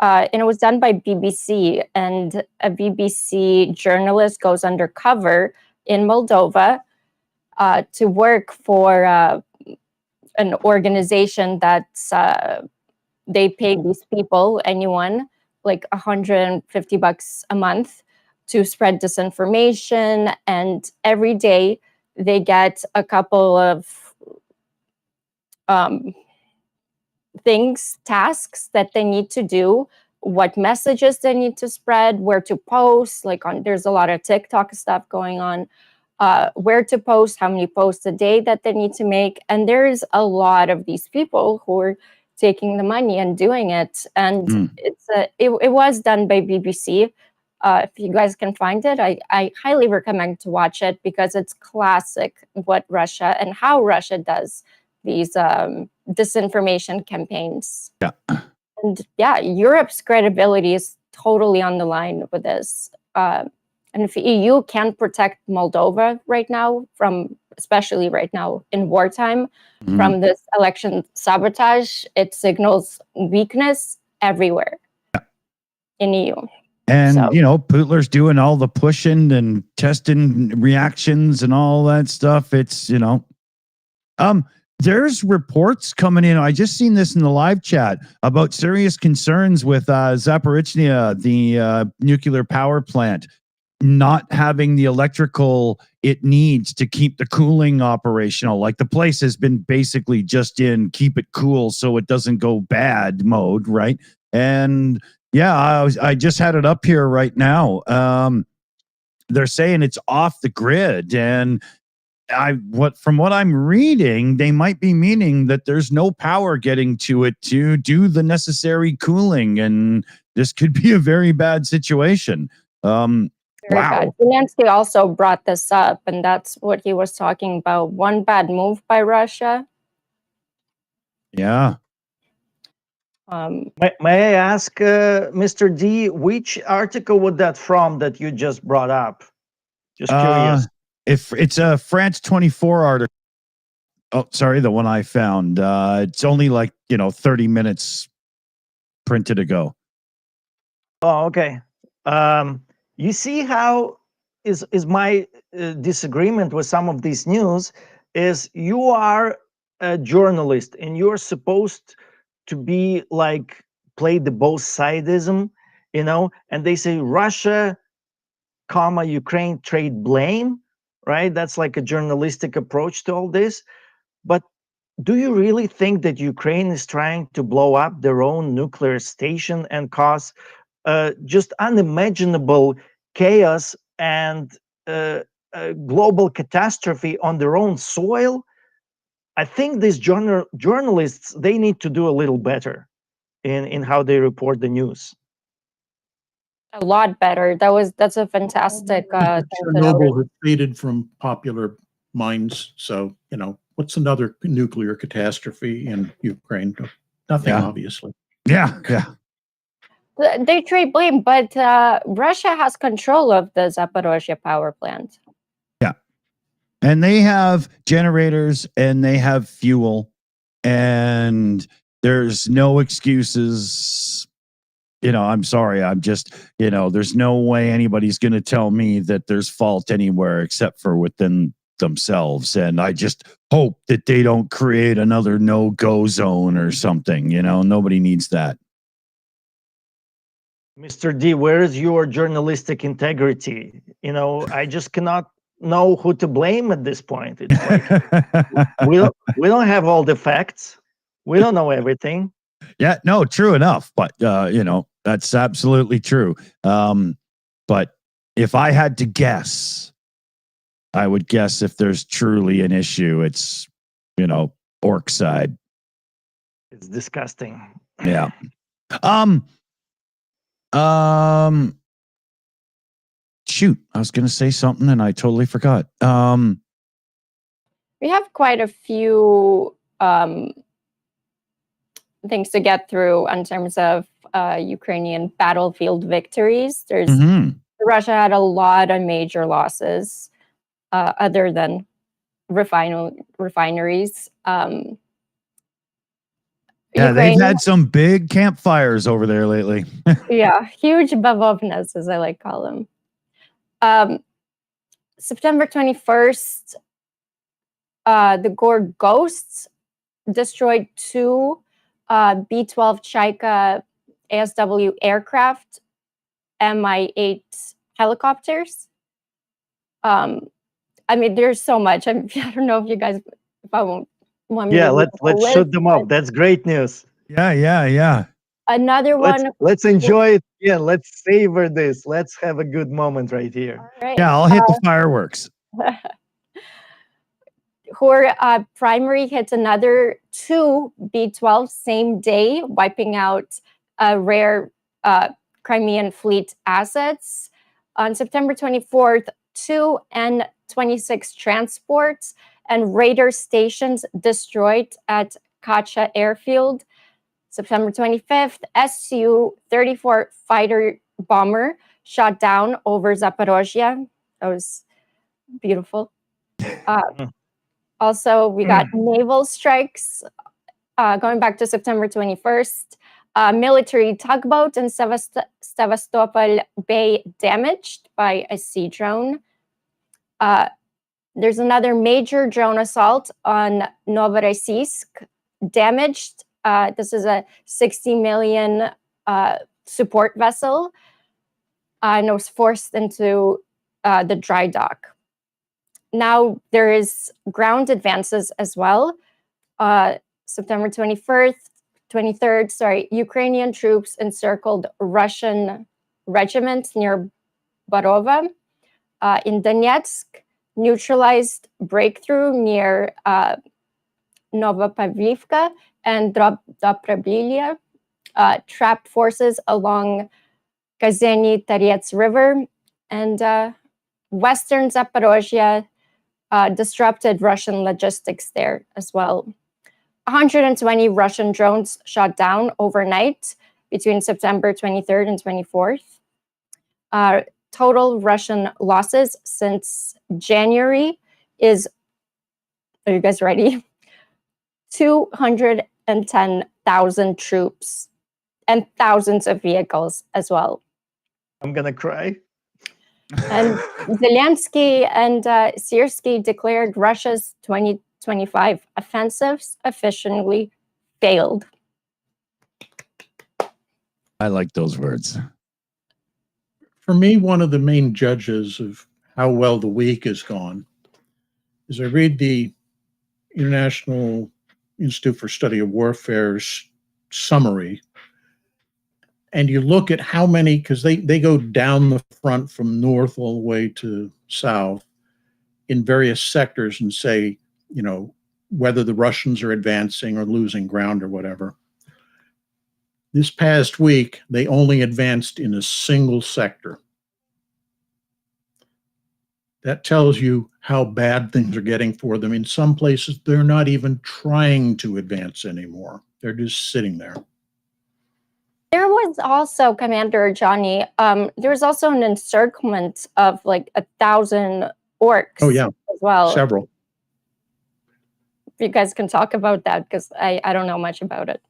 Speaker 2: and it was done by BBC. And a BBC journalist goes undercover in Moldova to work for an organization that's they pay these people, anyone, like $150 a month to spread disinformation, and every day they get a couple of tasks that they need to do, what messages they need to spread, where to post, there's a lot of TikTok stuff going on, where to post, how many posts a day that they need to make. And there's a lot of these people who are taking the money and doing it. And it was done by BBC. If you guys can find it, I highly recommend to watch it, because it's classic what Russia and how Russia does these disinformation campaigns.
Speaker 3: Yeah.
Speaker 2: And yeah, Europe's credibility is totally on the line with this. And if the EU can't protect Moldova right now, especially right now in wartime, from this election sabotage, it signals weakness everywhere in EU.
Speaker 3: And,
Speaker 2: So,
Speaker 3: Putler's doing all the pushing and testing reactions and all that stuff. It's, there's reports coming in. I just seen this in the live chat about serious concerns with Zaporizhzhia, the nuclear power plant, not having the electrical it needs to keep the cooling operational. Like, the place has been basically just in keep it cool so it doesn't go bad mode, right? And yeah, I just had it up here right now. They're saying it's off the grid, and from what I'm reading, they might be meaning that there's no power getting to it to do the necessary cooling, and this could be a very bad situation.
Speaker 2: very
Speaker 3: Wow.
Speaker 2: bad. Zelensky also brought this up, and that's what he was talking about. One bad move by Russia.
Speaker 3: Yeah.
Speaker 5: May I ask, Mr. D, which article was that from that you just brought up? Just curious.
Speaker 3: If it's a France 24 article. Oh, sorry, the one I found. It's only 30 minutes printed ago.
Speaker 5: Oh, okay. You see how is my disagreement with some of this news is you are a journalist and you're supposed to be play the both sidism, and they say Russia, Ukraine trade blame, right? That's like a journalistic approach to all this. But do you really think that Ukraine is trying to blow up their own nuclear station and cause just unimaginable chaos and global catastrophe on their own soil? I think these journalists, they need to do a little better in how they report the news.
Speaker 2: A lot better. That's a fantastic thing to
Speaker 4: Chernobyl
Speaker 2: notice.
Speaker 4: has faded from popular minds. So, what's another nuclear catastrophe in Ukraine? Nothing, obviously.
Speaker 3: Yeah.
Speaker 2: They trade blame, but Russia has control of the Zaporizhzhia power plant.
Speaker 3: Yeah. And they have generators and they have fuel, and there's no excuses. I'm sorry. I'm just, there's no way anybody's going to tell me that there's fault anywhere except for within themselves. And I just hope that they don't create another no-go zone or something. Nobody needs that.
Speaker 5: Mr. D, where is your journalistic integrity? You know, I just cannot know who to blame at this point. It's like we don't have all the facts. We don't know everything.
Speaker 3: Yeah, no, true enough. But you know, that's absolutely true. But if I had to guess, I would guess if there's truly an issue, it's, you know, orc side.
Speaker 5: It's disgusting.
Speaker 3: Yeah. Shoot, I was gonna say something and I totally forgot.
Speaker 2: We have quite a few things to get through in terms of Ukrainian battlefield victories. Russia had a lot of major losses, other than refineries.
Speaker 3: Yeah, they've
Speaker 2: Ukraine,
Speaker 3: had some big campfires over there lately.
Speaker 2: yeah, huge bavovnas, as I like call them. September 21st, the Gore Ghosts destroyed 2 B-12 Chaika ASW aircraft, Mi-8 helicopters. I mean, there's so much. I don't know if you guys, if I won't want me
Speaker 5: Yeah,
Speaker 2: to
Speaker 5: let's shoot them up. That's great news.
Speaker 3: Yeah.
Speaker 2: Another one.
Speaker 5: Let's enjoy it. Yeah, let's savor this. Let's have a good moment right here.
Speaker 2: All right.
Speaker 3: Yeah, I'll hit the fireworks.
Speaker 2: Who primary hits another 2 B-12 same day, wiping out rare Crimean fleet assets. On September 24th, 2 N-26 transports and radar stations destroyed at Kacha airfield. September 25th, Su-34 fighter bomber shot down over Zaporozhye. That was beautiful. Also, we got naval strikes going back to September 21st. Military tugboat in Sevastopol Bay damaged by a sea drone. There's another major drone assault on Novorossiysk, damaged. This is a 60 million support vessel, and it was forced into the dry dock. Now there is ground advances as well. September 23rd, Ukrainian troops encircled Russian regiment near Borova. In Donetsk, neutralized breakthrough near Novopavlivka and Dobroblilia. Trapped forces along Kazany-Tarets River, and Western Zaporozhye disrupted Russian logistics there as well. 120 Russian drones shot down overnight between September 23rd and 24th. Total Russian losses since January is, are you guys ready? 210,000 troops and thousands of vehicles as well.
Speaker 5: I'm gonna cry.
Speaker 2: And Zelensky and Syrskyi declared Russia's 2025 offensives officially failed.
Speaker 3: I like those words.
Speaker 4: For me, one of the main judges of how well the week has gone is I read the International Institute for Study of Warfare's summary, and you look at how many, because they go down the front from north all the way to south in various sectors and say, you know, whether the Russians are advancing or losing ground or whatever. This past week, they only advanced in a single sector. That tells you how bad things are getting for them. In some places, they're not even trying to advance anymore. They're just sitting there.
Speaker 2: There was also, Commander Johnny, there was also an encirclement of like 1,000 orcs.
Speaker 4: Oh, yeah.
Speaker 2: As well.
Speaker 4: Several.
Speaker 2: If you guys can talk about that, because I don't know much about it.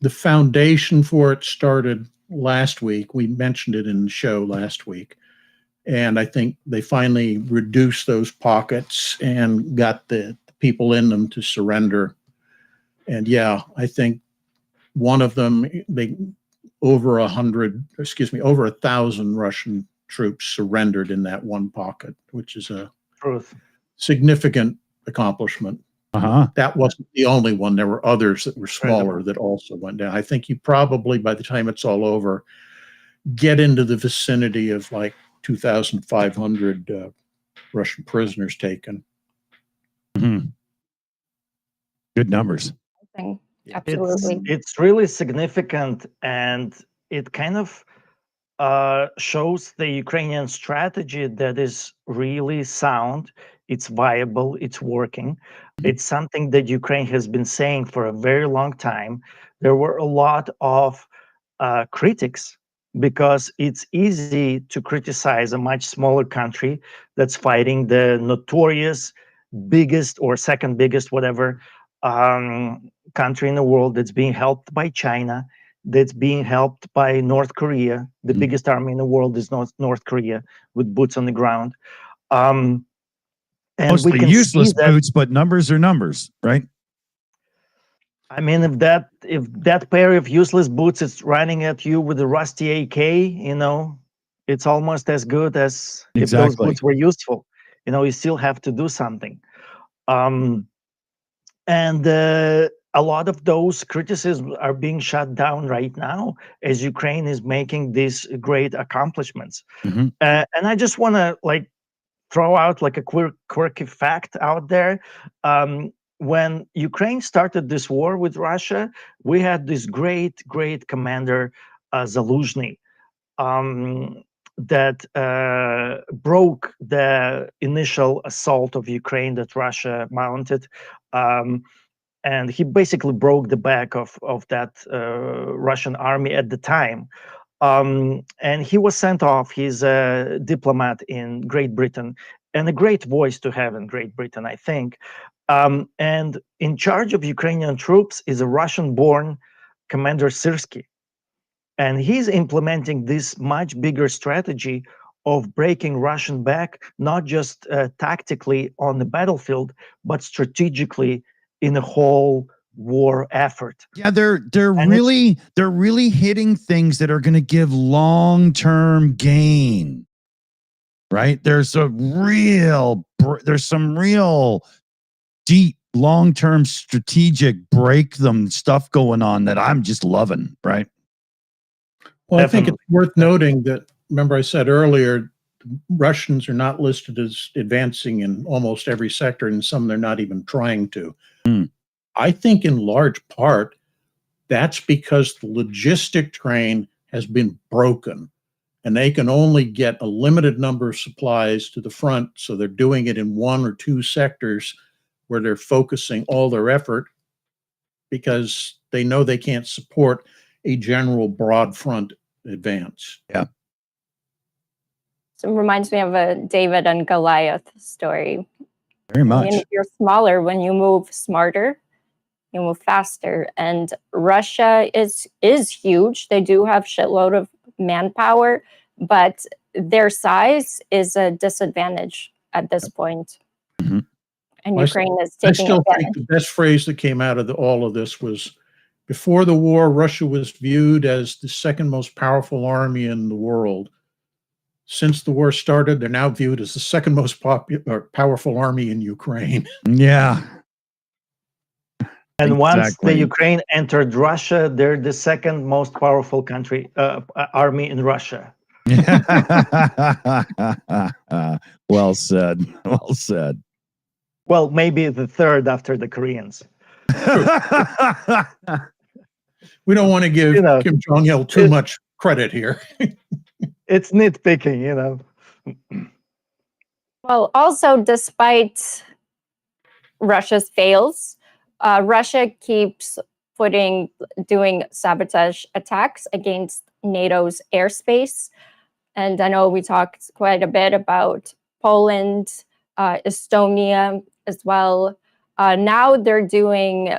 Speaker 4: The foundation for it started last week. We mentioned it in the show last week. And I think they finally reduced those pockets and got the people in them to surrender. And yeah, I think one of them, over 1,000 Russian troops surrendered in that one pocket, which is a
Speaker 5: Truth.
Speaker 4: significant accomplishment. That wasn't the only one. There were others that were smaller that also went down. I think you probably, by the time it's all over, get into the vicinity of like 2,500 Russian prisoners taken.
Speaker 3: Good numbers.
Speaker 2: Absolutely.
Speaker 5: It's really significant, and it kind of shows the Ukrainian strategy that is really sound. It's viable. It's working. It's something that Ukraine has been saying for a very long time. There were a lot of critics because it's easy to criticize a much smaller country that's fighting the notorious biggest or second biggest, whatever, country in the world that's being helped by China, that's being helped by North Korea. The biggest army in the world is North Korea with boots on the ground. And
Speaker 3: mostly
Speaker 5: we can
Speaker 3: useless
Speaker 5: see that,
Speaker 3: boots, but numbers are numbers, right?
Speaker 5: I mean, if that pair of useless boots is running at you with a rusty AK, it's almost as good as if those boots were useful. You still have to do something. And a lot of those criticisms are being shut down right now as Ukraine is making these great accomplishments. And I just want to throw out a quirky fact out there. When Ukraine started this war with Russia, we had this great commander, Zaluzhny, that broke the initial assault of Ukraine that Russia mounted. And he basically broke the back of that Russian army at the time. And he was sent off. He's a diplomat in Great Britain and a great voice to have in Great Britain, I think. And in charge of Ukrainian troops is a Russian-born Commander Syrsky. And he's implementing this much bigger strategy of breaking Russian back, not just tactically on the battlefield, but strategically in a whole war effort.
Speaker 3: Yeah, they're really hitting things that are going to give long-term gain. Right? There's some real deep long-term strategic break them stuff going on that I'm just loving, right?
Speaker 4: Well, I think it's worth noting that, remember I said earlier, Russians are not listed as advancing in almost every sector, and some they're not even trying to. I think in large part, that's because the logistic train has been broken, and they can only get a limited number of supplies to the front, so they're doing it in one or two sectors where they're focusing all their effort because they know they can't support a general broad front advance.
Speaker 3: Yeah.
Speaker 2: So it reminds me of a David and Goliath story.
Speaker 3: Very much.
Speaker 2: If you're smaller, when you move smarter, you move faster. And Russia is huge. They do have shitload of manpower, but their size is a disadvantage at this point. And Ukraine is taking advantage.
Speaker 4: I think the best phrase that came out of all of this was, before the war, Russia was viewed as the second most powerful army in the world. Since the war started, they're now viewed as the second most powerful army in Ukraine.
Speaker 3: Yeah.
Speaker 5: And once the Ukraine entered Russia, they're the second most powerful country, army in Russia.
Speaker 3: Well said. Well said.
Speaker 5: Well, maybe the third after the Koreans.
Speaker 4: We don't want to give Kim Jong-il too much credit here.
Speaker 5: It's nitpicking,
Speaker 2: Well, also, despite Russia's fails, Russia keeps doing sabotage attacks against NATO's airspace. And I know we talked quite a bit about Poland, Estonia as well. Now they're doing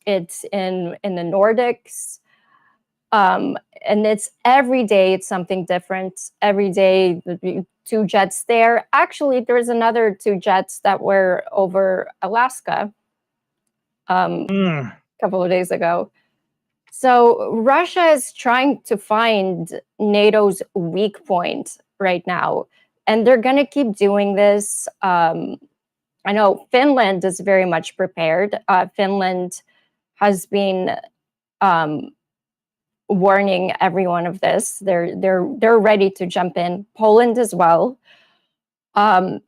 Speaker 2: it in the Nordics. And it's every day, it's something different. Every day, two jets there. Actually, there's another two jets that were over Alaska a couple of days ago. So Russia is trying to find NATO's weak point right now, and they're going to keep doing this. I know Finland is very much prepared. Finland has been warning everyone of this. They're ready to jump in. Poland as well. But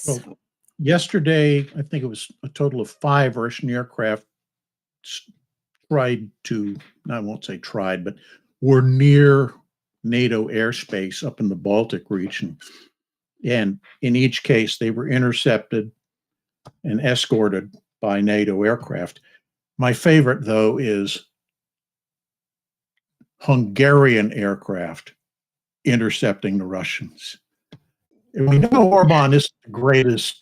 Speaker 4: Well, yesterday, I think it was a total of 5 Russian aircraft tried to, I won't say tried, but were near NATO airspace up in the Baltic region. And in each case, they were intercepted and escorted by NATO aircraft. My favorite, though, is Hungarian aircraft intercepting the Russians. And we know Orban is the greatest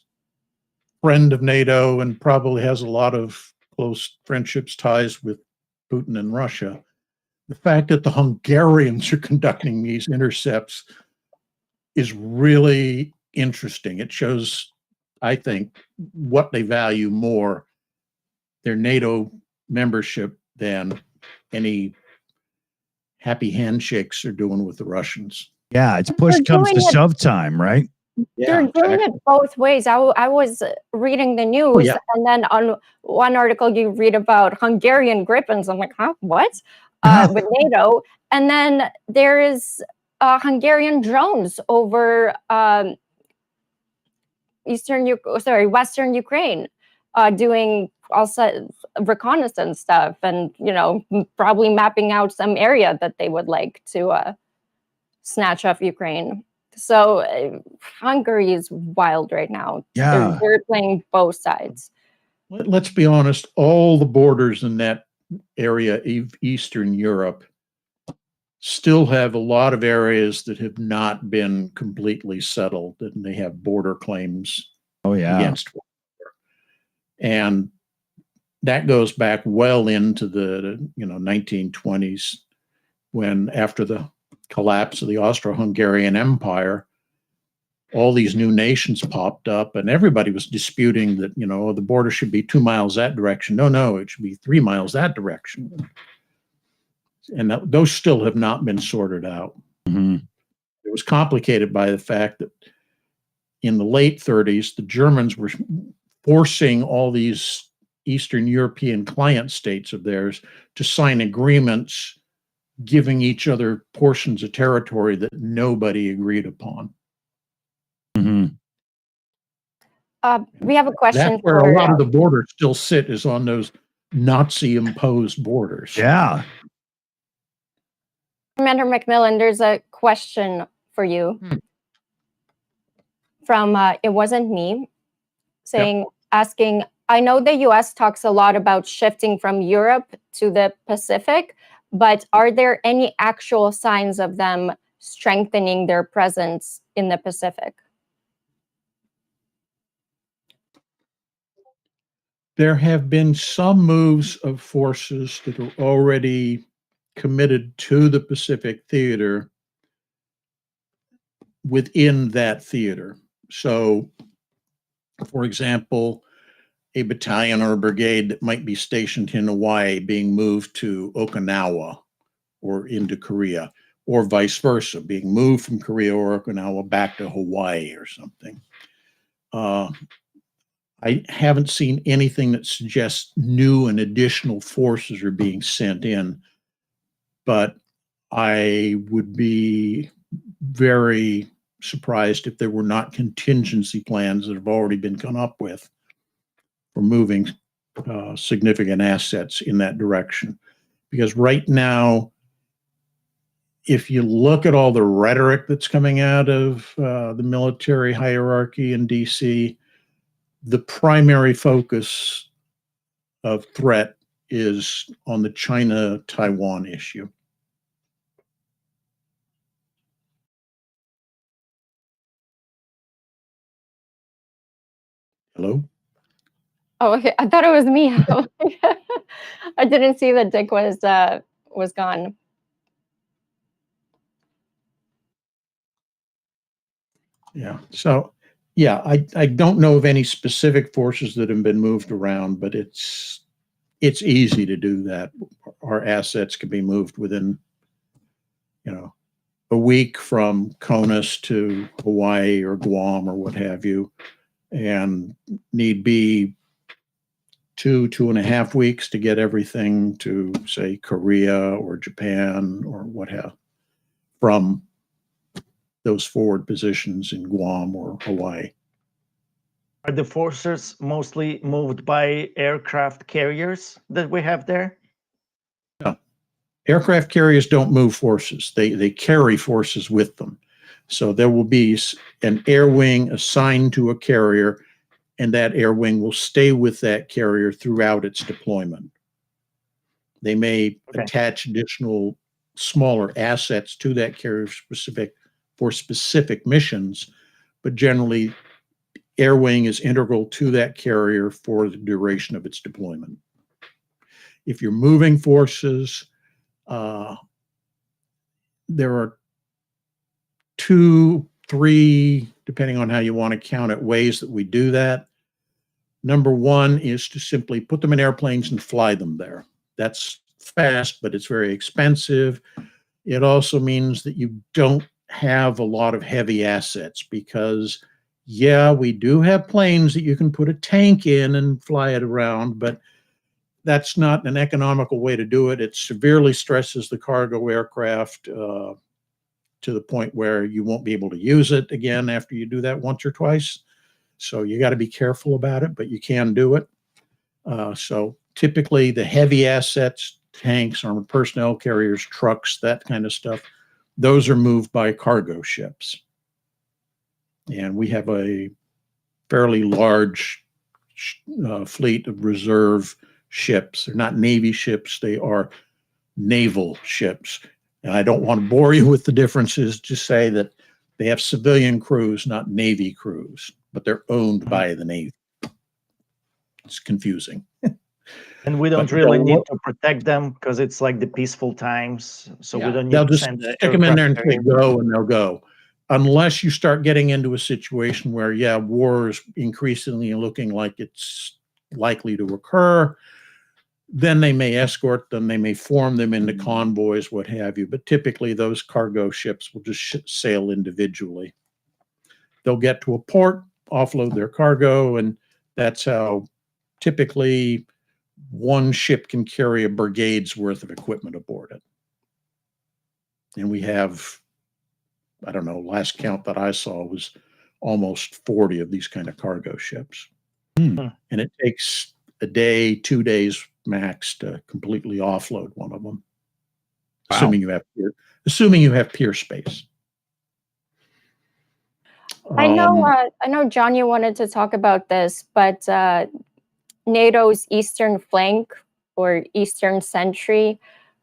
Speaker 4: friend of NATO and probably has a lot of close friendships, ties with Putin and Russia. The fact that the Hungarians are conducting these intercepts is really interesting. It shows, I think, what they value more, their NATO membership, than any happy handshakes they're doing with the Russians.
Speaker 3: Yeah, it's push
Speaker 2: They're
Speaker 3: comes to
Speaker 2: doing it-
Speaker 3: shove time, right?
Speaker 2: They're doing it both ways. I was reading the news,
Speaker 4: yeah.
Speaker 2: and then on one article you read about Hungarian Gripens. I'm like, huh, what? With NATO, and then there is Hungarian drones over Western Ukraine, doing also reconnaissance stuff, and probably mapping out some area that they would like to snatch off Ukraine. So Hungary is wild right now.
Speaker 3: Yeah.
Speaker 2: They're playing both sides.
Speaker 4: Let's be honest, all the borders in that area of Eastern Europe still have a lot of areas that have not been completely settled, and they have border claims against one another. And that goes back well into the 1920s, when, after the collapse of the Austro-Hungarian Empire, all these new nations popped up, and everybody was disputing that, the border should be 2 miles that direction. No, it should be 3 miles that direction. And those still have not been sorted out.
Speaker 3: Mm-hmm.
Speaker 4: It was complicated by the fact that in the late 30s, the Germans were forcing all these Eastern European client states of theirs to sign agreements giving each other portions of territory that nobody agreed upon.
Speaker 3: Mm-hmm.
Speaker 2: We have a question.
Speaker 4: That's where a lot of the borders still sit, is on those Nazi-imposed borders.
Speaker 3: Yeah.
Speaker 2: Commander McMillan, there's a question for you from It Wasn't Me, asking, I know the US talks a lot about shifting from Europe to the Pacific, but are there any actual signs of them strengthening their presence in the Pacific?
Speaker 4: There have been some moves of forces that are already committed to the Pacific theater within that theater. So, for example, a battalion or a brigade that might be stationed in Hawaii being moved to Okinawa or into Korea, or vice versa, being moved from Korea or Okinawa back to Hawaii or something. I haven't seen anything that suggests new and additional forces are being sent in, but I would be very surprised if there were not contingency plans that have already been come up with for moving significant assets in that direction. Because right now, if you look at all the rhetoric that's coming out of the military hierarchy in DC, the primary focus of threat is on the China-Taiwan issue. Hello?
Speaker 2: Oh, okay. I thought it was me. I didn't see that Dick was gone.
Speaker 4: Yeah. So, yeah, I don't know of any specific forces that have been moved around, but it's it's easy to do that. Our assets can be moved within, a week from CONUS to Hawaii or Guam or what have you, and need be 2.5 weeks to get everything to, say, Korea or Japan or what have from those forward positions in Guam or Hawaii.
Speaker 5: Are the forces mostly moved by aircraft carriers that we have there?
Speaker 4: No. Aircraft carriers don't move forces. They carry forces with them. So there will be an air wing assigned to a carrier, and that air wing will stay with that carrier throughout its deployment. They may attach additional smaller assets to that carrier for specific missions, but generally air wing is integral to that carrier for the duration of its deployment. If you're moving forces, there are 2, 3, depending on how you want to count it, ways that we do that. Number one is to simply put them in airplanes and fly them there. That's fast, but it's very expensive. It also means that you don't have a lot of heavy assets because, yeah, we do have planes that you can put a tank in and fly it around, but that's not an economical way to do it. It severely stresses the cargo aircraft to the point where you won't be able to use it again after you do that once or twice. So you got to be careful about it, but you can do it. So typically the heavy assets, tanks, armored personnel carriers, trucks, that kind of stuff, those are moved by cargo ships. And we have a fairly large fleet of reserve ships. They're not Navy ships, they are naval ships. And I don't want to bore you with the differences, just say that they have civilian crews, not Navy crews, but they're owned by the Navy. It's confusing.
Speaker 5: And we don't really need to protect them because it's like the peaceful times. So we don't need to send the
Speaker 4: stick them in there and say go, and they'll go. Unless you start getting into a situation where, yeah, war is increasingly looking like it's likely to occur, then they may escort them, they may form them into convoys, what have you. But typically those cargo ships will just sail individually. They'll get to a port, offload their cargo, and that's how typically one ship can carry a brigade's worth of equipment aboard it. And we have, I don't know, last count that I saw was almost 40 of these kind of cargo ships. And it takes a day, 2 days max to completely offload one of them. Wow. Assuming you have pier space.
Speaker 2: I know, John, you wanted to talk about this, but NATO's eastern flank or eastern sentry,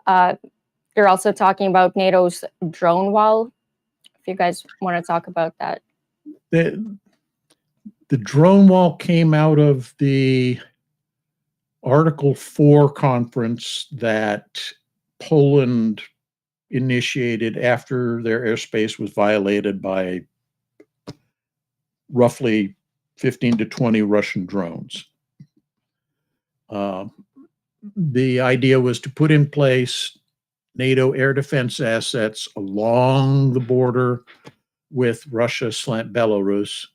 Speaker 2: you're also talking about NATO's drone wall. If you guys want to talk about that.
Speaker 4: The drone wall came out of the Article 4 conference that Poland initiated after their airspace was violated by roughly 15 to 20 Russian drones. The idea was to put in place NATO air defense assets along the border with Russia/Belarus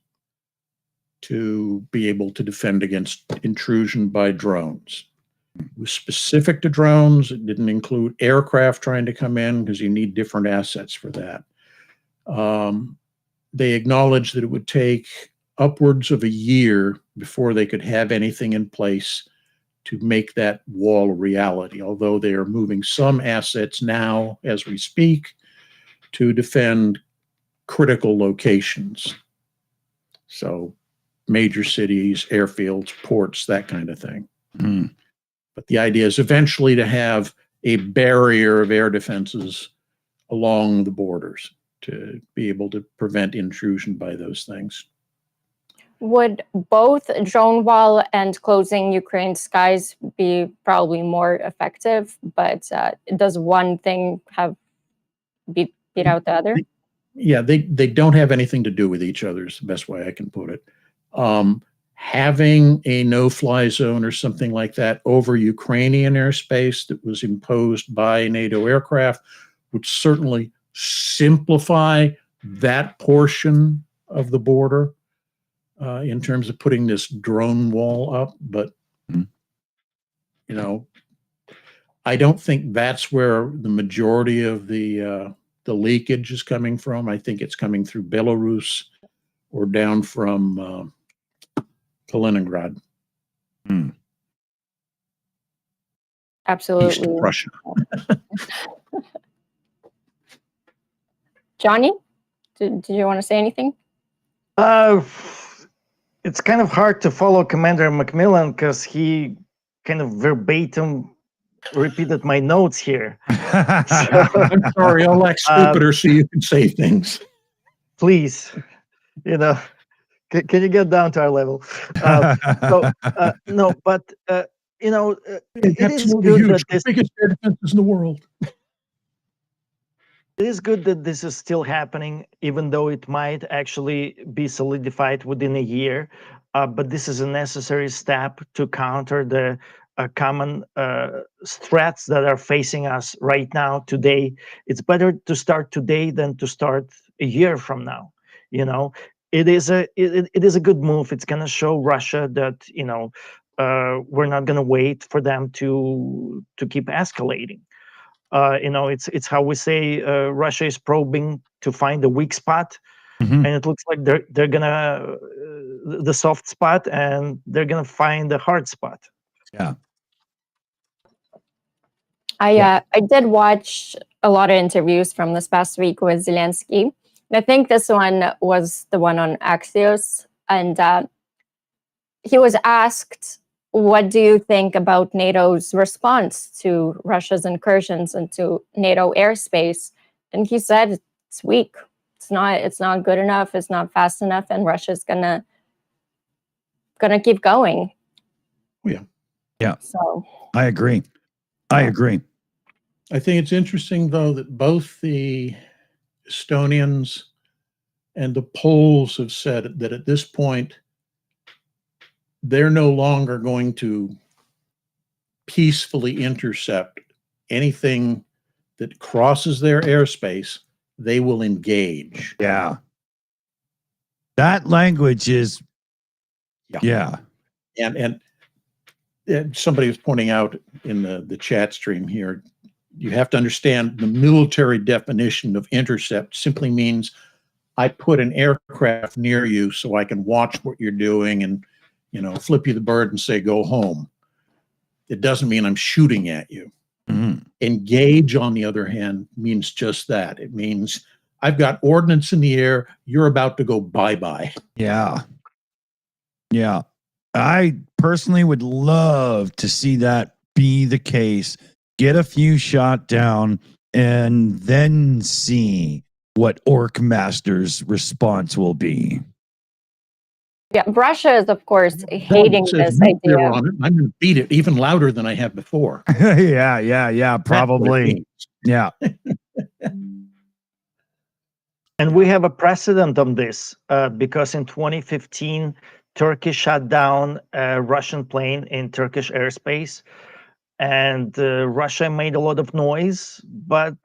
Speaker 4: to be able to defend against intrusion by drones. It was specific to drones. It didn't include aircraft trying to come in because you need different assets for that. They acknowledged that it would take upwards of a year before they could have anything in place to make that wall a reality, although they are moving some assets now as we speak to defend critical locations. So major cities, airfields, ports, that kind of thing. But the idea is eventually to have a barrier of air defenses along the borders to be able to prevent intrusion by those things.
Speaker 2: Would both drone wall and closing Ukraine's skies be probably more effective, but does one thing have beat out the other?
Speaker 4: Yeah, they don't have anything to do with each other is the best way I can put it. having a no-fly zone or something like that over Ukrainian airspace that was imposed by NATO aircraft would certainly simplify that portion of the border in terms of putting this drone wall up. But, you know, I don't think that's where the majority of the leakage is coming from. I think it's coming through Belarus or down from Kaliningrad.
Speaker 2: Absolutely.
Speaker 4: East of Prussia.
Speaker 2: Johnny, did you want to say anything?
Speaker 5: It's kind of hard to follow Commander Macmillan because he kind of verbatim repeated my notes here.
Speaker 4: I'm sorry, I'll act stupider so you can say things.
Speaker 5: Please, you know, can you get down to our level? No, but you know, it is good
Speaker 4: huge.
Speaker 5: that this.
Speaker 4: Biggest air defenses in the world.
Speaker 5: It is good that this is still happening, even though it might actually be solidified within a year. But this is a necessary step to counter the common threats that are facing us right now, today. It's better to start today than to start a year from now. You know, it is a good move. It's going to show Russia that, you know, we're not going to wait for them to keep escalating. You know, it's how we say Russia is probing to find the weak spot, and it looks like they're gonna the soft spot, and they're gonna find the hard spot.
Speaker 3: Yeah.
Speaker 2: I did watch a lot of interviews from this past week with Zelensky. And I think this one was the one on Axios, and he was asked, what do you think about NATO's response to Russia's incursions into NATO airspace? And he said it's weak. It's not good enough. It's not fast enough, and Russia's gonna keep going.
Speaker 3: Yeah.
Speaker 2: So
Speaker 3: I agree. I
Speaker 4: think it's interesting, though, that both the Estonians and the Poles have said that at this point, they're no longer going to peacefully intercept anything that crosses their airspace. They will engage.
Speaker 3: Yeah. That language is, yeah.
Speaker 4: And somebody was pointing out in the chat stream here, you have to understand the military definition of intercept simply means I put an aircraft near you so I can watch what you're doing and, you know, flip you the bird and say, go home. It doesn't mean I'm shooting at you. Engage, on the other hand, means just that. It means I've got ordnance in the air. You're about to go bye-bye.
Speaker 3: Yeah. Yeah. I personally would love to see that be the case. Get a few shot down and then see what Orc Master's response will be.
Speaker 2: yeah, Russia is, of course, hating this idea.
Speaker 4: I'm going to beat it even louder than I have before.
Speaker 3: Yeah, probably. Yeah.
Speaker 5: And we have a precedent on this because in 2015, Turkey shot down a Russian plane in Turkish airspace, and Russia made a lot of noise, but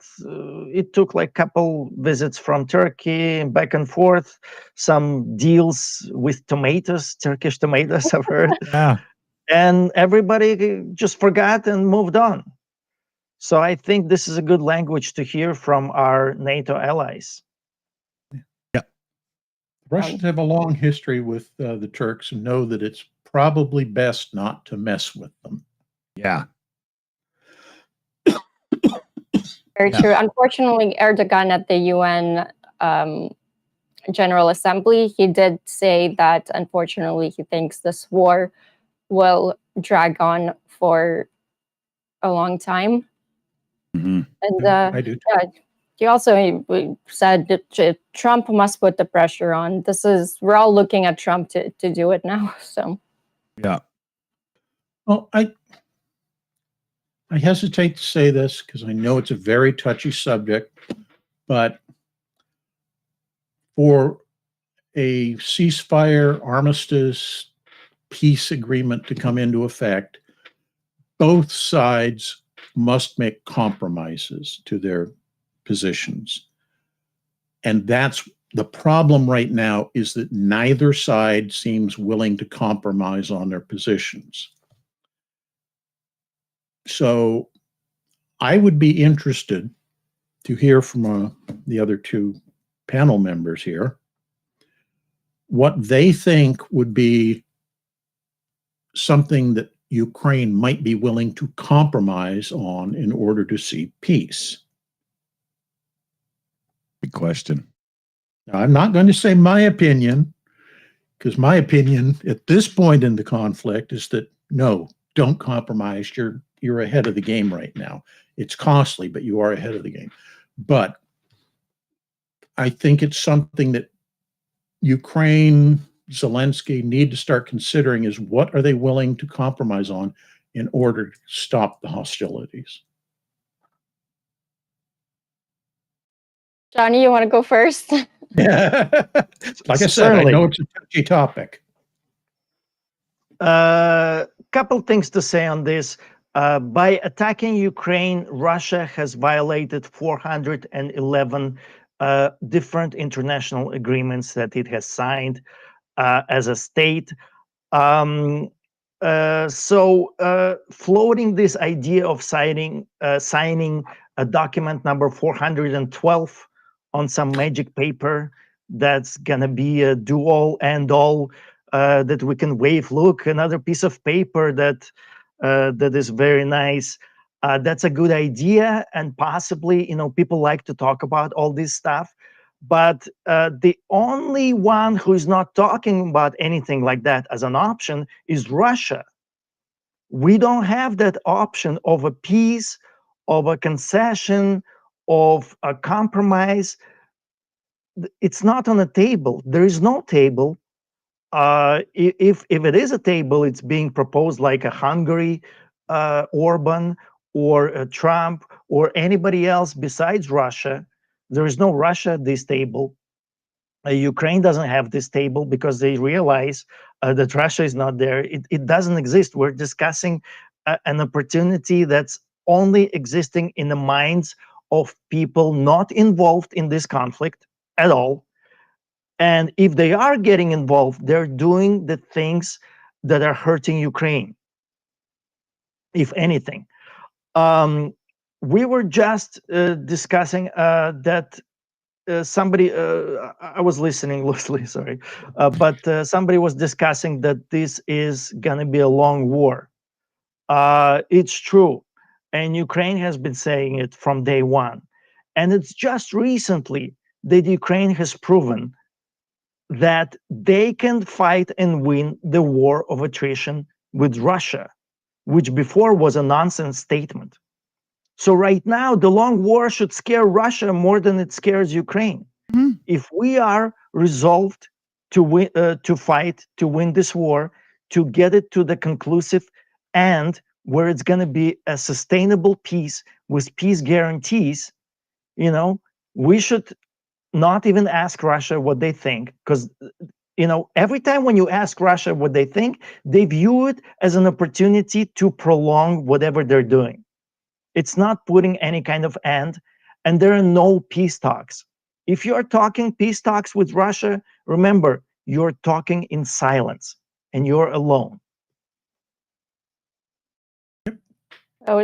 Speaker 5: it took like a couple visits from Turkey back and forth, some deals with tomatoes, Turkish tomatoes, I've heard.
Speaker 3: Yeah.
Speaker 5: And everybody just forgot and moved on. So I think this is a good language to hear from our NATO allies.
Speaker 4: Russians have a long history with the Turks and know that it's probably best not to mess with them.
Speaker 3: Yeah.
Speaker 2: Very true. Unfortunately, Erdogan at the UN General Assembly, he did say that unfortunately he thinks this war will drag on for a long time. And
Speaker 4: I do.
Speaker 2: he also said that Trump must put the pressure on. We're all looking at Trump to do it now. So
Speaker 3: yeah.
Speaker 4: Well, I hesitate to say this because I know it's a very touchy subject, but for a ceasefire, armistice peace agreement to come into effect, both sides must make compromises to their positions. And that's the problem right now, is that neither side seems willing to compromise on their positions. So I would be interested to hear from the other two panel members here what they think would be something that Ukraine might be willing to compromise on in order to see peace.
Speaker 3: Good question.
Speaker 4: Now, I'm not going to say my opinion, because my opinion at this point in the conflict is that no, don't compromise. You're ahead of the game right now. It's costly, but you are ahead of the game. But I think it's something that Ukraine, Zelensky need to start considering, is what are they willing to compromise on in order to stop the hostilities.
Speaker 2: Johnny, you want to go first?
Speaker 4: Like I said, I know it's a touchy topic.
Speaker 5: Couple things to say on this. By attacking Ukraine, Russia has violated 411 different international agreements that it has signed as a state. Floating this idea of signing a document number 412 on some magic paper that's gonna be a do-all and all, that we can wave. Look, another piece of paper that is very nice. That's a good idea, and possibly, people like to talk about all this stuff. But the only one who is not talking about anything like that as an option is Russia. We don't have that option of a peace, of a concession, of a compromise. It's not on the table. There is no table. If it is a table, it's being proposed like a Hungary, Orban, or a Trump, or anybody else besides Russia. There is no Russia at this table. Ukraine doesn't have this table because they realize that Russia is not there. It doesn't exist. We're discussing an opportunity that's only existing in the minds of people not involved in this conflict at all. And if they are getting involved, they're doing the things that are hurting Ukraine, if anything. We were just discussing that somebody, I was listening loosely, sorry, but somebody was discussing that this is going to be a long war. It's true. And Ukraine has been saying it from day one. And it's just recently that Ukraine has proven that they can fight and win the war of attrition with Russia, which before was a nonsense statement. So right now, the long war should scare Russia more than it scares Ukraine. Mm-hmm. If we are resolved to win, to fight, to win this war, to get it to the conclusive end where it's going to be a sustainable peace with peace guarantees, we should not even ask Russia what they think, because every time when you ask Russia what they think, they view it as an opportunity to prolong whatever they're doing. It's not putting any kind of end, and there are no peace talks. If you're talking peace talks with Russia, remember, you're talking in silence, and you're alone.
Speaker 2: That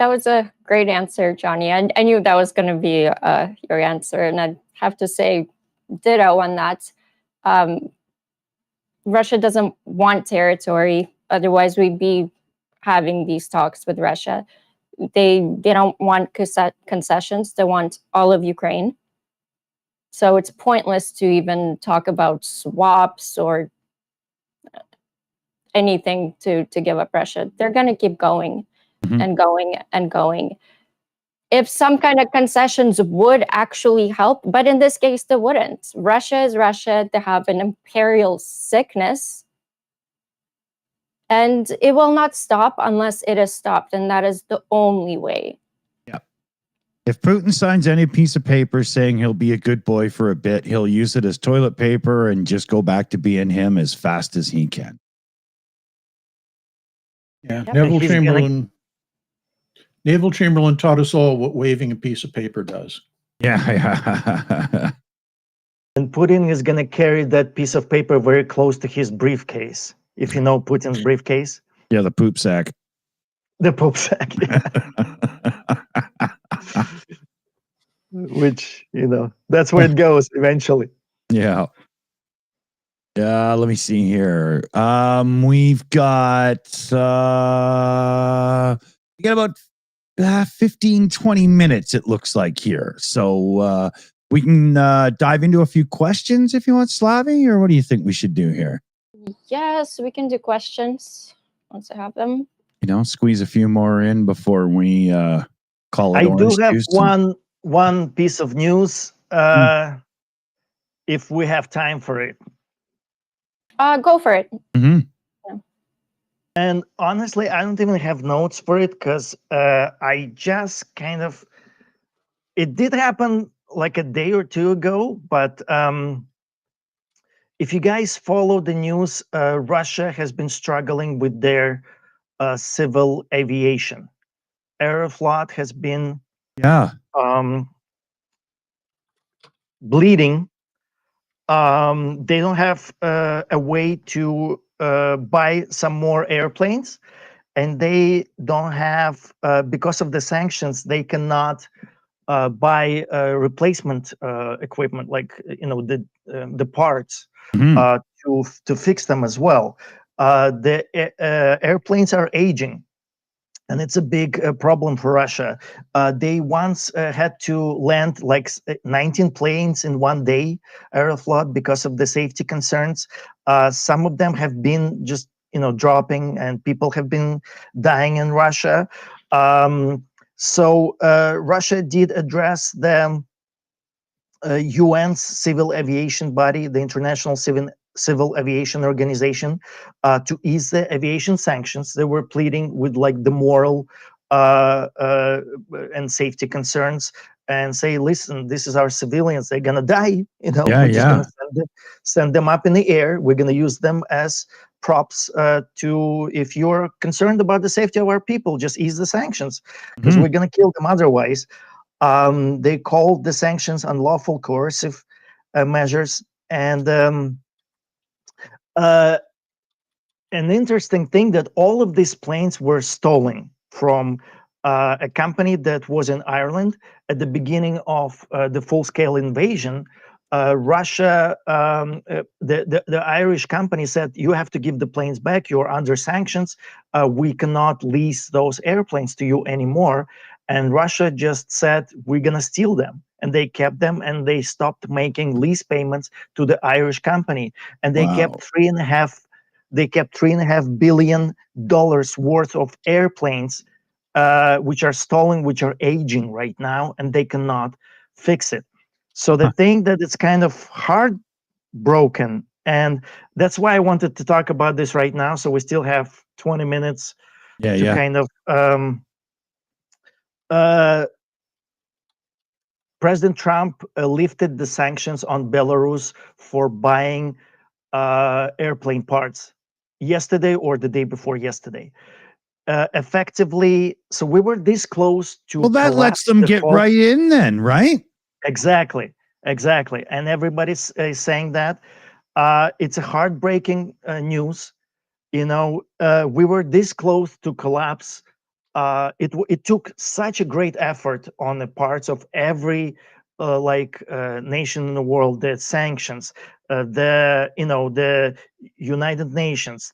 Speaker 2: was a great answer, Johnny. I knew that was going to be your answer, and I'd have to say ditto on that. Russia doesn't want territory, otherwise we'd be having these talks with Russia. They don't want concessions. They want all of Ukraine. So it's pointless to even talk about swaps or anything to give up Russia. They're going to keep going and going and going. If some kind of concessions would actually help, but in this case, they wouldn't. Russia is Russia. They have an imperial sickness. And it will not stop unless it is stopped. And that is the only way.
Speaker 3: Yeah. If Putin signs any piece of paper saying he'll be a good boy for a bit, he'll use it as toilet paper and just go back to being him as fast as he can.
Speaker 4: Yeah,
Speaker 2: Yep.
Speaker 4: Neville
Speaker 5: He's gonna-
Speaker 4: Chamberlain. Neville Chamberlain taught us all what waving a piece of paper does.
Speaker 3: Yeah.
Speaker 5: And Putin is going to carry that piece of paper very close to his briefcase. If you know Putin's briefcase,
Speaker 3: Yeah, the poop sack.
Speaker 5: the Pope sack, which, that's where it goes eventually.
Speaker 3: Yeah. Let me see here. We've got about 15, 20 minutes, it looks like here. So we can dive into a few questions if you want, Slavie, or what do you think we should do here?
Speaker 2: Yes, we can do questions once I have them.
Speaker 3: Squeeze a few more in before we call it
Speaker 5: I do
Speaker 3: orange
Speaker 5: have
Speaker 3: juice.
Speaker 5: one piece of news, if we have time for it.
Speaker 2: Go for it.
Speaker 3: Mhm.
Speaker 5: And honestly, I don't even have notes for it because I just it did happen like a day or two ago, but if you guys follow the news, Russia has been struggling with their civil aviation. Aeroflot has been
Speaker 3: Yeah.
Speaker 5: bleeding. They don't have a way to buy some more airplanes, and they don't have, because of the sanctions, they cannot buy replacement equipment, like the parts
Speaker 3: Mhm.
Speaker 5: to fix them as well. The airplanes are aging, and it's a big problem for Russia. They once had to land like 19 planes in one day, Aeroflot, because of the safety concerns. Some of them have been just dropping, and people have been dying in Russia. So Russia did address the UN's civil aviation body, the International Civil Aviation Organization, to ease the aviation sanctions. They were pleading with like the moral and safety concerns, and say, listen, this is our civilians, they're gonna die.
Speaker 3: Yeah,
Speaker 5: We're just
Speaker 3: yeah.
Speaker 5: gonna send them up in the air. We're gonna use them as props to, if you're concerned about the safety of our people, just ease the sanctions, because
Speaker 3: Mhm.
Speaker 5: we're gonna kill them otherwise. They called the sanctions unlawful coercive measures. And an interesting thing, that all of these planes were stolen from a company that was in Ireland at the beginning of the full-scale invasion. Russia, the Irish company said, you have to give the planes back. You're under sanctions. We cannot lease those airplanes to you anymore. And Russia just said, we're going to steal them. And they kept them, and they stopped making lease payments to the Irish company. And they
Speaker 3: Wow.
Speaker 5: kept $3.5 billion worth of airplanes, which are stolen, which are aging right now, and they cannot fix it. So the thing that it's kind of heartbroken, and that's why I wanted to talk about this right now. So we still have 20 minutes to kind of President Trump lifted the sanctions on Belarus for buying airplane parts yesterday or the day before yesterday. Effectively, so we were this close to.
Speaker 3: Well, that lets them get right in then, right?
Speaker 5: Exactly. And everybody's saying that. It's a heartbreaking news. We were this close to collapse. It took such a great effort on the parts of every nation in the world. The sanctions, the United Nations,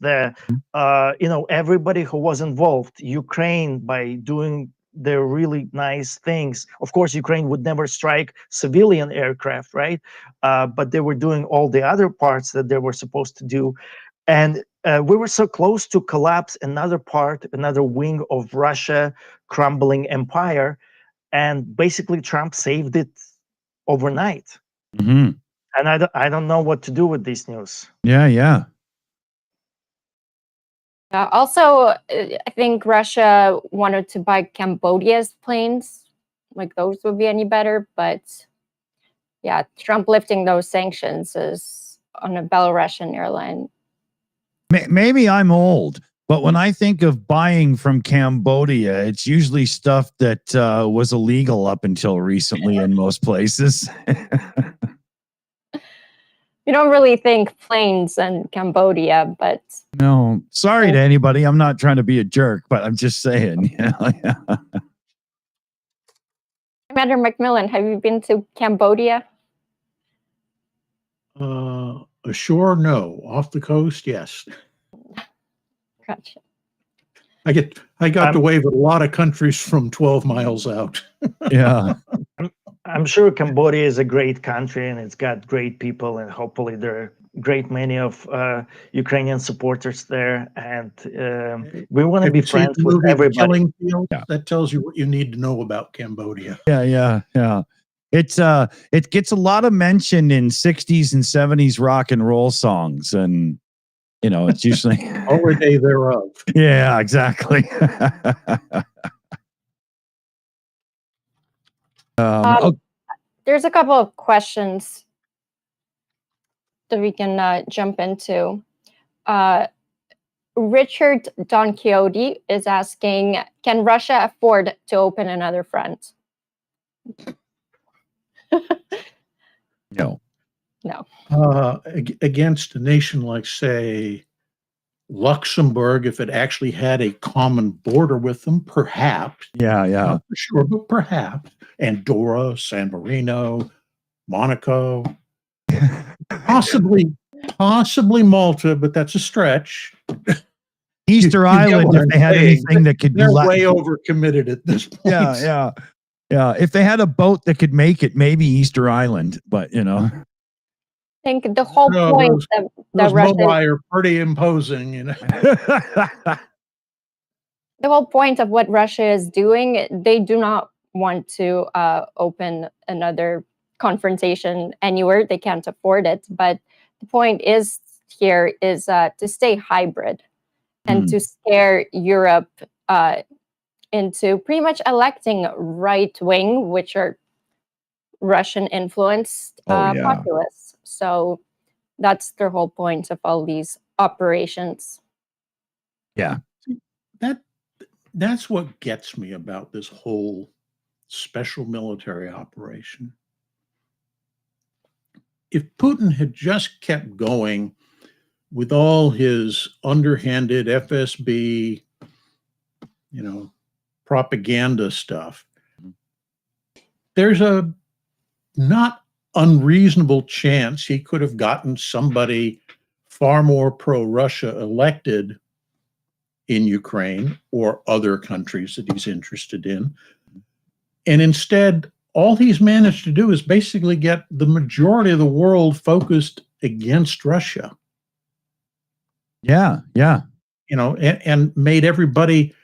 Speaker 5: everybody who was involved. Ukraine, by doing their really nice things. Of course, Ukraine would never strike civilian aircraft, right? But they were doing all the other parts that they were supposed to do. And we were so close to collapse another wing of Russia crumbling empire. And basically Trump saved it overnight.
Speaker 3: Mm-hmm.
Speaker 5: And I don't know what to do with this news.
Speaker 3: Yeah.
Speaker 2: Also, I think Russia wanted to buy Cambodia's planes. Like those would be any better. But yeah, Trump lifting those sanctions is on a Belarusian airline.
Speaker 3: Maybe I'm old, But when I think of buying from Cambodia, it's usually stuff that was illegal up until recently in most places.
Speaker 2: You don't really think planes and Cambodia, but
Speaker 3: No, sorry to anybody. I'm not trying to be a jerk, but I'm just saying. You know, yeah.
Speaker 2: Commander Macmillan, have you been to Cambodia?
Speaker 4: Ashore, no. Off the coast, yes.
Speaker 2: Gotcha.
Speaker 4: I got to wave at a lot of countries from 12 miles out.
Speaker 3: Yeah.
Speaker 5: I'm sure Cambodia is a great country and it's got great people, and hopefully there are great many of Ukrainian supporters there, and we want to
Speaker 4: Have
Speaker 5: be
Speaker 4: you seen
Speaker 5: friends
Speaker 4: the
Speaker 5: with
Speaker 4: movie The
Speaker 5: everybody.
Speaker 4: Killing Fields?
Speaker 3: Yeah.
Speaker 4: That tells you what you need to know about Cambodia.
Speaker 3: Yeah. It gets a lot of mention in 60s and 70s rock and roll songs, and you know, it's usually
Speaker 4: Or a day thereof.
Speaker 3: yeah, exactly.
Speaker 2: There's a couple of questions that we can jump into. Richard Don Quixote is asking, can Russia afford to open another front?
Speaker 3: No.
Speaker 4: Against a nation like, say, Luxembourg, if it actually had a common border with them, perhaps.
Speaker 3: Yeah.
Speaker 4: Not for sure, but perhaps. Andorra, San Marino, Monaco, possibly Malta, but that's a stretch.
Speaker 3: Easter
Speaker 4: You
Speaker 3: Island,
Speaker 4: get what
Speaker 3: if they
Speaker 4: I'm
Speaker 3: had
Speaker 4: saying.
Speaker 3: anything that could
Speaker 4: They're
Speaker 3: do
Speaker 4: way overcommitted at this point.
Speaker 3: Yeah. If they had a boat that could make it, maybe Easter Island, but you know.
Speaker 2: I think the whole
Speaker 4: No,
Speaker 2: point that
Speaker 4: Those
Speaker 2: Russia,
Speaker 4: Moai are pretty imposing, you know.
Speaker 2: the whole point of what Russia is doing, they do not want to open another confrontation anywhere. They can't afford it. But the point is here is to stay hybrid and to scare Europe into pretty much electing right wing, which are Russian influenced populists. So that's the whole point of all these operations.
Speaker 3: Yeah.
Speaker 4: That's what gets me about this whole special military operation. If Putin had just kept going with all his underhanded FSB, you know, propaganda stuff, there's a not unreasonable chance he could have gotten somebody far more pro-Russia elected in Ukraine or other countries that he's interested in. And instead, all he's managed to do is basically get the majority of the world focused against Russia.
Speaker 3: Yeah.
Speaker 4: You know, and made everybody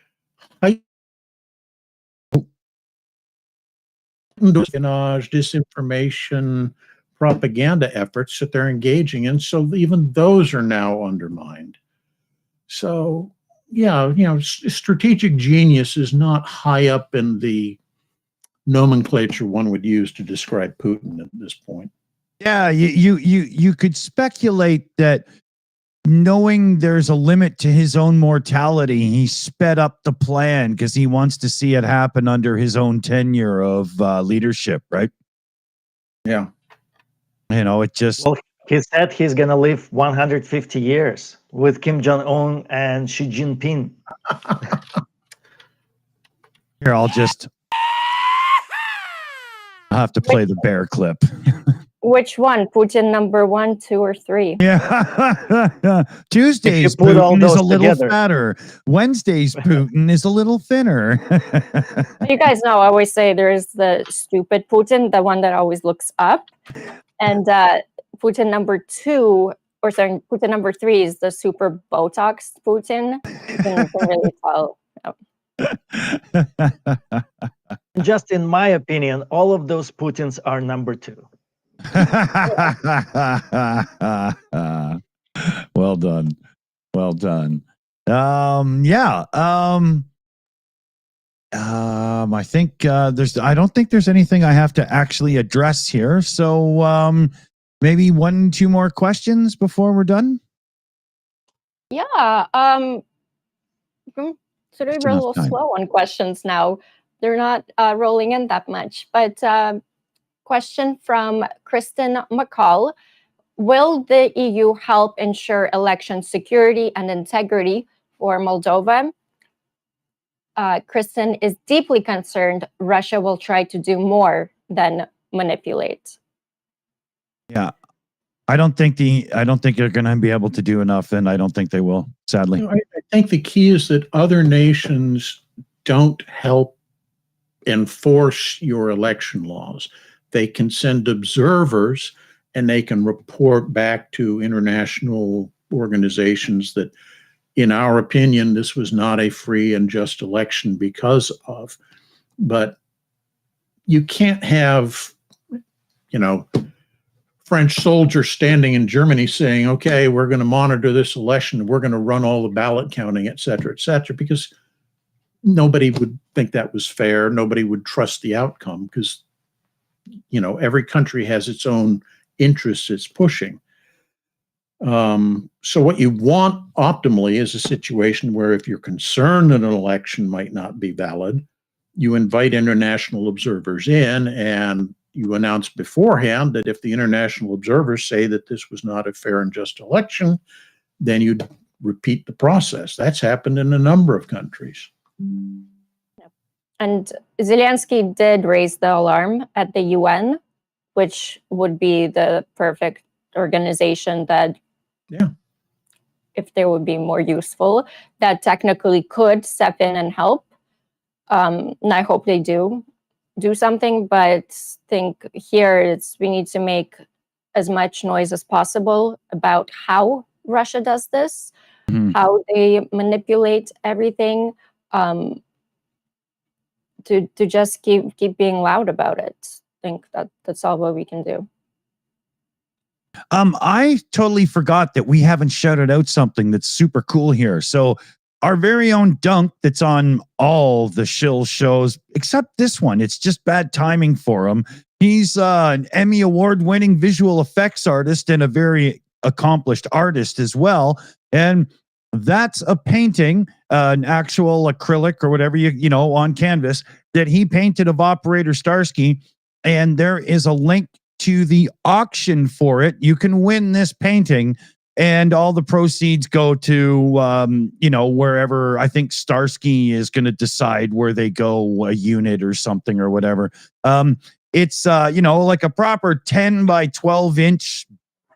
Speaker 4: espionage, disinformation, propaganda efforts that they're engaging in. So even those are now undermined. So, yeah, you know, strategic genius is not high up in the nomenclature one would use to describe Putin at this point.
Speaker 3: Yeah, you could speculate that knowing there's a limit to his own mortality, he sped up the plan because he wants to see it happen under his own tenure of leadership, right?
Speaker 4: Yeah.
Speaker 3: You know, it just...
Speaker 5: Well, he said he's going to live 150 years with Kim Jong-un and Xi Jinping.
Speaker 3: Here, I'll have to play the bear clip.
Speaker 2: Which one? Putin number 1, 2, or 3?
Speaker 3: Yeah. Tuesday's
Speaker 5: put all
Speaker 3: Putin is
Speaker 5: those
Speaker 3: a little
Speaker 5: together.
Speaker 3: fatter. Wednesday's Putin is a little thinner.
Speaker 2: You guys know I always say there is the stupid Putin, the one that always looks up. And Putin number 2, or sorry, Putin number 3 is the super Botox Putin. You can really tell.
Speaker 5: Just in my opinion, all of those Putins are number 2.
Speaker 3: Well done. I think I don't think there's anything I have to actually address here. So maybe 1, 2 more questions before we're done.
Speaker 2: Yeah. So we're
Speaker 3: Just
Speaker 2: a
Speaker 3: enough
Speaker 2: little
Speaker 3: time.
Speaker 2: slow on questions now. They're not rolling in that much. But question from Kristen McCall. Will the EU help ensure election security and integrity for Moldova? Kristen is deeply concerned Russia will try to do more than manipulate.
Speaker 3: Yeah. I don't think they're going to be able to do enough, and I don't think they will, sadly.
Speaker 4: I think the key is that other nations don't help enforce your election laws. They can send observers and they can report back to international organizations that, in our opinion, this was not a free and just election because of. But you can't have, French soldiers standing in Germany saying, okay, we're going to monitor this election, we're going to run all the ballot counting, et cetera, because nobody would think that was fair. Nobody would trust the outcome because, every country has its own interests it's pushing. So what you want optimally is a situation where if you're concerned that an election might not be valid, you invite international observers in and you announce beforehand that if the international observers say that this was not a fair and just election, then you'd repeat the process. That's happened in a number of countries.
Speaker 2: And Zelensky did raise the alarm at the UN, which would be the perfect organization that, if they would be more useful, that technically could step in and help. And I hope they do something, but think here we need to make as much noise as possible about how Russia does this, how they manipulate everything, to just keep being loud about it. I think that's all what we can do.
Speaker 3: I totally forgot that we haven't shouted out something that's super cool here. So our very own Dunk, that's on all the shill shows except this one. It's just bad timing for him. He's an Emmy award-winning visual effects artist and a very accomplished artist as well. And that's a painting, an actual acrylic or whatever on canvas that he painted of Operator Starsky. And there is a link to the auction for it. You can win this painting, and all the proceeds go to wherever. I think Starsky is going to decide where they go, a unit or something or whatever. It's like a proper 10 by 12 inch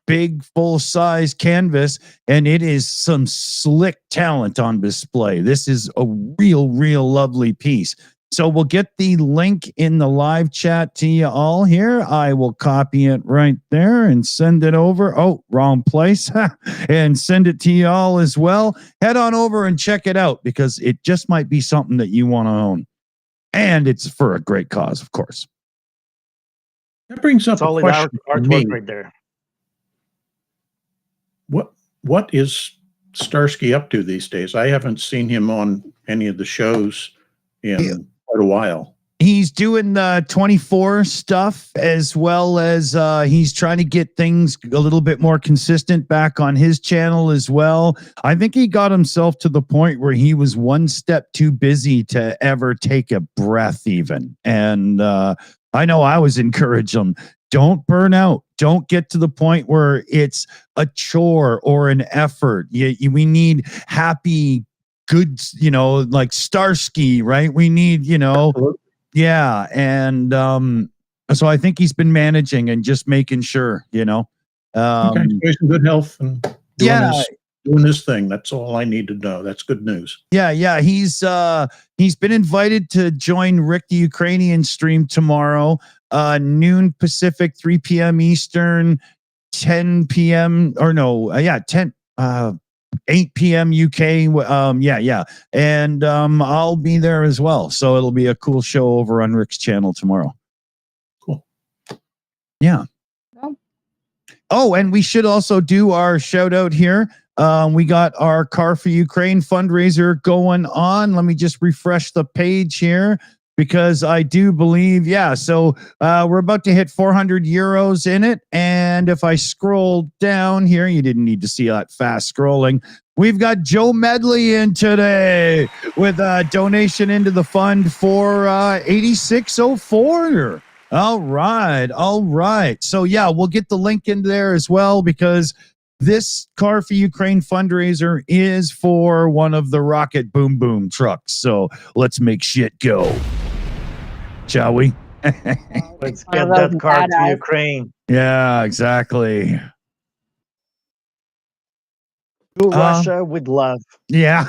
Speaker 3: big full size canvas, and it is some slick talent on display. This is a real lovely piece. So we'll get the link in the live chat to you all here. I will copy it right there and send it over. Oh, wrong place. And send it to you all as well. Head on over and check it out because it just might be something that you want to own. And it's for a great cause, of course.
Speaker 4: That brings up
Speaker 5: Solid
Speaker 4: a question for me.
Speaker 5: artwork right there.
Speaker 4: What is Starsky up to these days? I haven't seen him on any of the shows in quite a while.
Speaker 3: He's doing the 24 stuff, as well as he's trying to get things a little bit more consistent back on his channel as well. I think he got himself to the point where he was one step too busy to ever take a breath even. And I know I was encouraging him. Don't burn out. Don't get to the point where it's a chore or an effort. We need happy, good, like Starsky, right? We need,
Speaker 4: Absolutely.
Speaker 3: yeah. And so I think he's been managing and just making sure,
Speaker 4: Okay, he's in good health and doing his thing. That's all I need to know. That's good news.
Speaker 3: Yeah. He's been invited to join Rick the Ukrainian stream tomorrow, noon Pacific, 3 p.m. Eastern, 10 p.m. or no, 8 p.m. UK. And I'll be there as well. So it'll be a cool show over on Rick's channel tomorrow.
Speaker 4: Cool.
Speaker 3: Yeah. Oh, and we should also do our shout out here. We got our Car for Ukraine fundraiser going on. Let me just refresh the page here. because I do believe, so we're about to hit 400 euros in it. And if I scroll down here, you didn't need to see that fast scrolling. We've got Joe Medley in today with a donation into the fund for 8604. All right. So we'll get the link in there as well, because this Car for Ukraine fundraiser is for one of the rocket boom boom trucks. So let's make shit go. Shall we?
Speaker 5: Let's get that car to Ukraine.
Speaker 3: Yeah, exactly.
Speaker 5: To Russia with love.
Speaker 3: Yeah.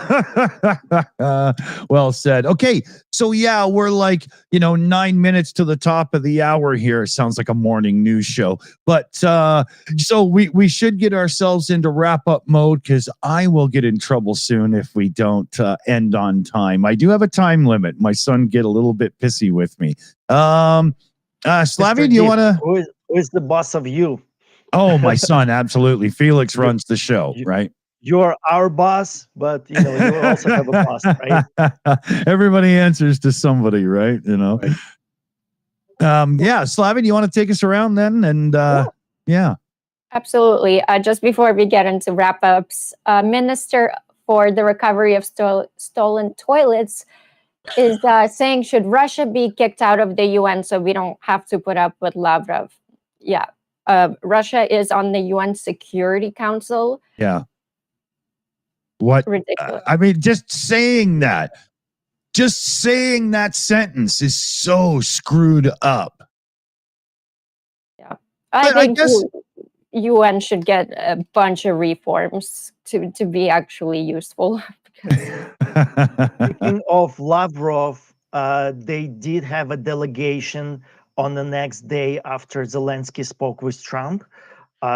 Speaker 3: Well said. Okay. So we're like, 9 minutes to the top of the hour here. Sounds like a morning news show. But so we should get ourselves into wrap up mode, because I will get in trouble soon if we don't end on time. I do have a time limit. My son get a little bit pissy with me. Slavie, do you want to?
Speaker 5: Who is the boss of you?
Speaker 3: Oh, my son. Absolutely. Felix runs the show, right?
Speaker 5: You're our boss, but you also have a boss, right?
Speaker 3: Everybody answers to somebody, right?
Speaker 5: Right.
Speaker 3: Slavie, do you want to take us around then? And
Speaker 2: Absolutely. Just before we get into wrap-ups, Minister for the Recovery of Stolen Toilets is saying, should Russia be kicked out of the UN so we don't have to put up with Lavrov? Yeah. Russia is on the UN Security Council.
Speaker 3: Yeah. What?
Speaker 2: Ridiculous.
Speaker 3: I mean, just saying that sentence is so screwed up.
Speaker 2: Yeah. I guess UN should get a bunch of reforms to be actually useful.
Speaker 5: Speaking of Lavrov, they did have a delegation on the next day after Zelensky spoke with Trump.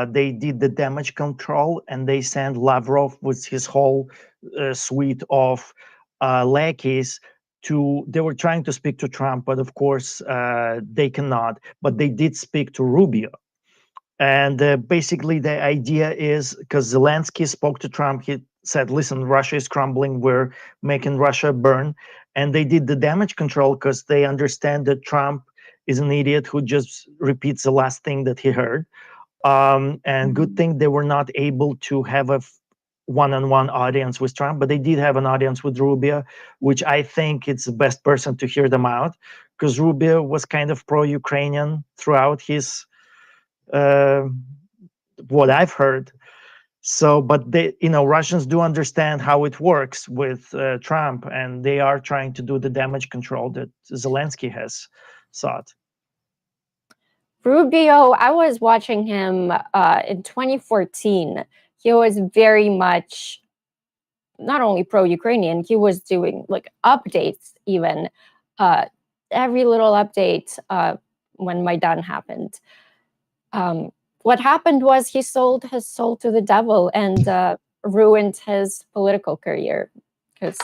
Speaker 5: They did the damage control, and they sent Lavrov with his whole suite of lackeys they were trying to speak to Trump, but of course they cannot. But they did speak to Rubio. And basically the idea is, because Zelensky spoke to Trump, he said, listen, Russia is crumbling, we're making Russia burn. And they did the damage control because they understand that Trump is an idiot who just repeats the last thing that he heard. And good thing they were not able to have a one-on-one audience with Trump, but they did have an audience with Rubio, which I think it's the best person to hear them out, because Rubio was kind of pro-Ukrainian throughout his what I've heard. So, but they, Russians do understand how it works with Trump, and they are trying to do the damage control that Zelensky has sought.
Speaker 2: Rubio, I was watching him in 2014. He was very much not only pro-Ukrainian, he was doing like updates even. Every little update when Maidan happened. What happened was he sold his soul to the devil and ruined his political career, because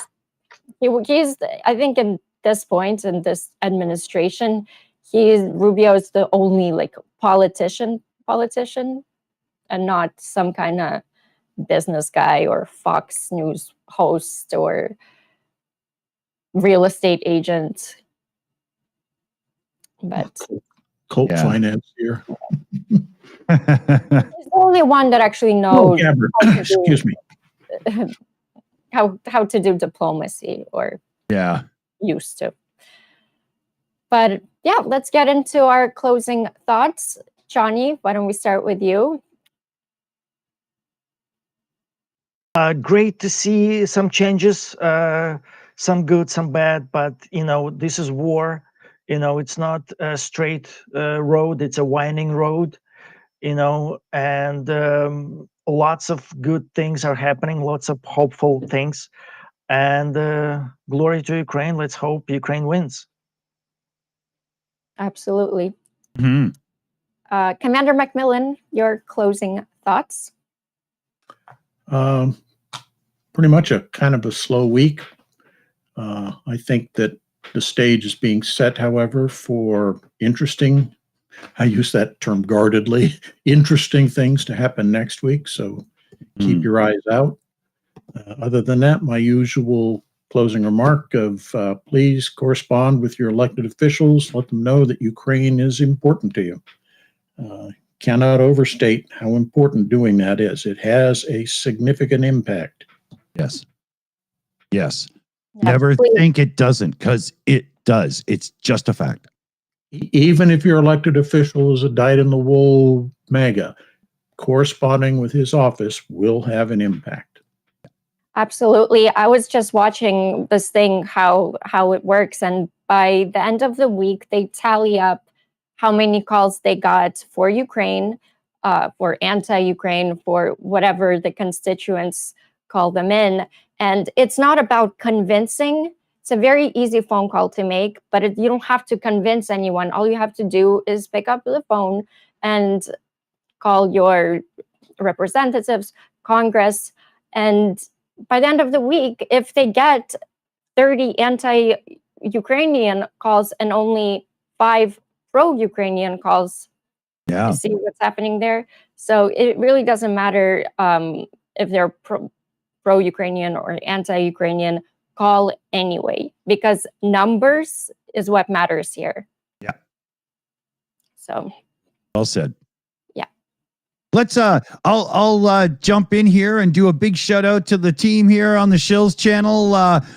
Speaker 2: he's, I think, in this point in this administration, Rubio is the only like politician, and not some kind of business guy or Fox News host or real estate agent. But
Speaker 4: cult financier.
Speaker 2: he's the only one that actually knows
Speaker 4: excuse me,
Speaker 2: how to do diplomacy, or used to. But yeah, let's get into our closing thoughts. Johnny, why don't we start with you?
Speaker 5: Great to see some changes, some good, some bad, but this is war. It's not a straight road, it's a winding road, and lots of good things are happening, lots of hopeful things, and glory to Ukraine. Let's hope Ukraine wins.
Speaker 2: Absolutely. Commander Macmillan, your closing thoughts?
Speaker 4: Pretty much a kind of a slow week. I think that the stage is being set, however, for interesting, I use that term guardedly, interesting things to happen next week. So keep your eyes out. Other than that, my usual closing remark of please correspond with your elected officials. Let them know that Ukraine is important to you. Cannot overstate how important doing that is. It has a significant impact.
Speaker 3: Yes. Yes.
Speaker 2: Yeah,
Speaker 3: Never
Speaker 2: please.
Speaker 3: think it doesn't, because it does. It's just a fact.
Speaker 4: Even if your elected official is a dyed-in-the-wool MAGA, corresponding with his office will have an impact.
Speaker 2: Absolutely. I was just watching this thing, how it works, and by the end of the week, they tally up how many calls they got for Ukraine, for anti-Ukraine, for whatever the constituents call them in. And it's not about convincing. It's a very easy phone call to make, but you don't have to convince anyone. All you have to do is pick up the phone and call your representatives, Congress, and by the end of the week, if they get 30 anti-Ukrainian calls and only 5 pro-Ukrainian calls,
Speaker 3: Yeah.
Speaker 2: you see what's happening there. So it really doesn't matter if they're pro-Ukrainian or anti-Ukrainian, call anyway, because numbers is what matters here.
Speaker 3: Yeah.
Speaker 2: So
Speaker 3: Well said.
Speaker 2: Yeah.
Speaker 3: Let's I'll jump in here and do a big shout out to the team here on the Shills channel.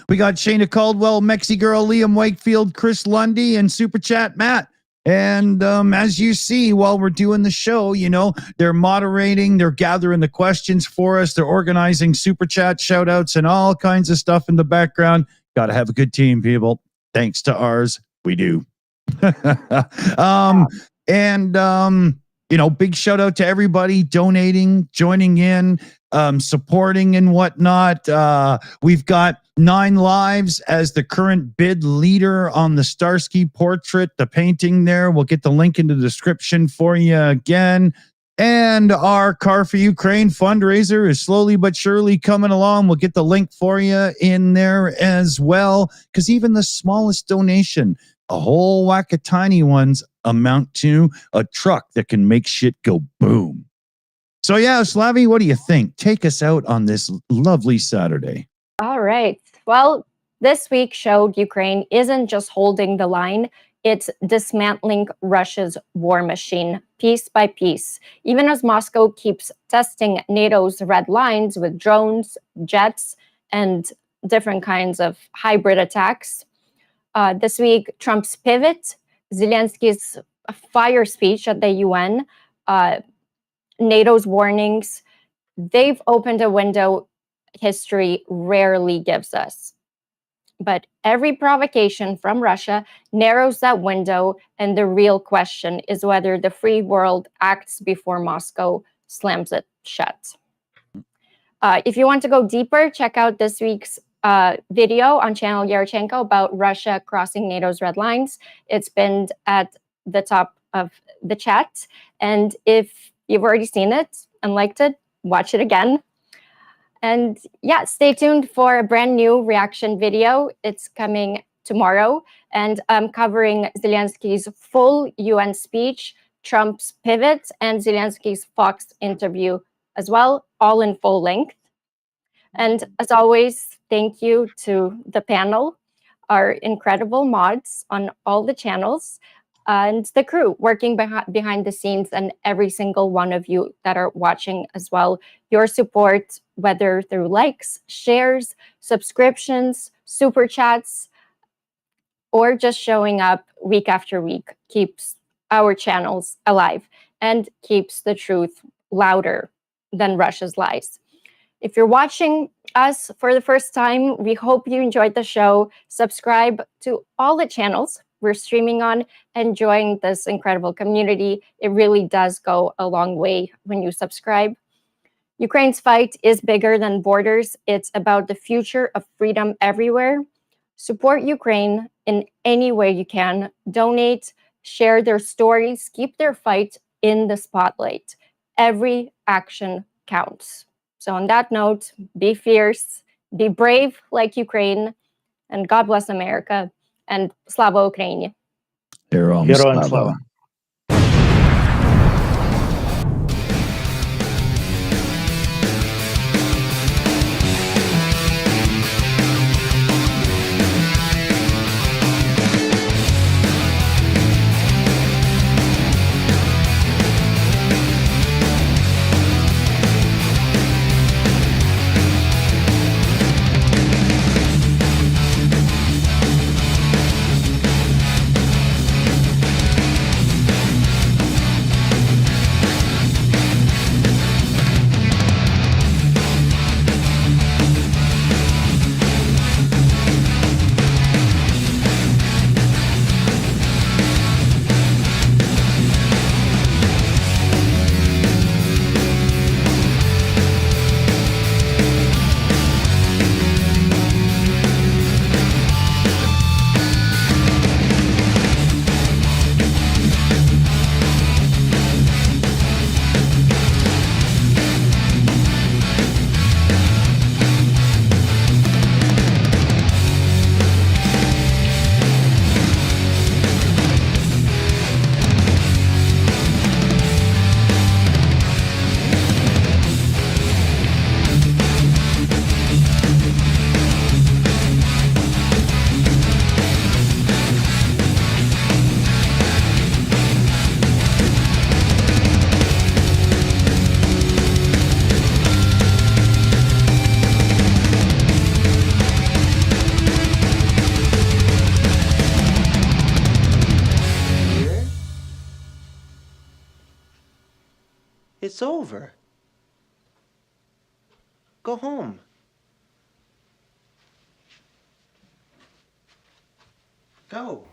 Speaker 3: We got Shayna Caldwell, Mexi Girl, Liam Wakefield, Chris Lundy, and Super Chat Matt. And as you see, while we're doing the show, you know, they're moderating, they're gathering the questions for us, they're organizing super chat shout outs and all kinds of stuff in the background. Got to have a good team, people. Thanks to ours, we do. You know, big shout out to everybody donating, joining in, supporting and whatnot. We've got 9 lives as the current bid leader on the Starsky portrait, the painting there. We'll get the link in the description for you again. And our Car for Ukraine fundraiser is slowly but surely coming along. We'll get the link for you in there as well, because even the smallest donation, a whole whack of tiny ones, amount to a truck that can make shit go boom. So yeah, Slavie, what do you think? Take us out on this lovely Saturday.
Speaker 2: All right. Well, this week showed Ukraine isn't just holding the line, it's dismantling Russia's war machine piece by piece, even as Moscow keeps testing NATO's red lines with drones, jets, and different kinds of hybrid attacks. This week, Trump's pivot, Zelensky's fire speech at the UN, NATO's warnings, they've opened a window history rarely gives us. But every provocation from Russia narrows that window, and the real question is whether the free world acts before Moscow slams it shut. If you want to go deeper, check out this week's video on channel Yarochenko about Russia crossing NATO's red lines. It's pinned at the top of the chat. And if you've already seen it and liked it, watch it again. And yeah, stay tuned for a brand new reaction video. It's coming tomorrow. And I'm covering Zelensky's full UN speech, Trump's pivot, and Zelensky's Fox interview as well, all in full length. And as always, thank you to the panel, our incredible mods on all the channels, and the crew working behind the scenes, and every single one of you that are watching as well. Your support, whether through likes, shares, subscriptions, super chats, or just showing up week after week, keeps our channels alive and keeps the truth louder than Russia's lies. If you're watching us for the first time, we hope you enjoyed the show. Subscribe to all the channels we're streaming on and join this incredible community. It really does go a long way when you subscribe. Ukraine's fight is bigger than borders. It's about the future of freedom everywhere. Support Ukraine in any way you can. Donate, share their stories, keep their fight in the spotlight. Every action counts. So on that note, be fierce, be brave like Ukraine, and God bless America, and Slava Ukraine.
Speaker 3: Heroes
Speaker 5: Heroes Slava.
Speaker 6: It's over. Go home. Go.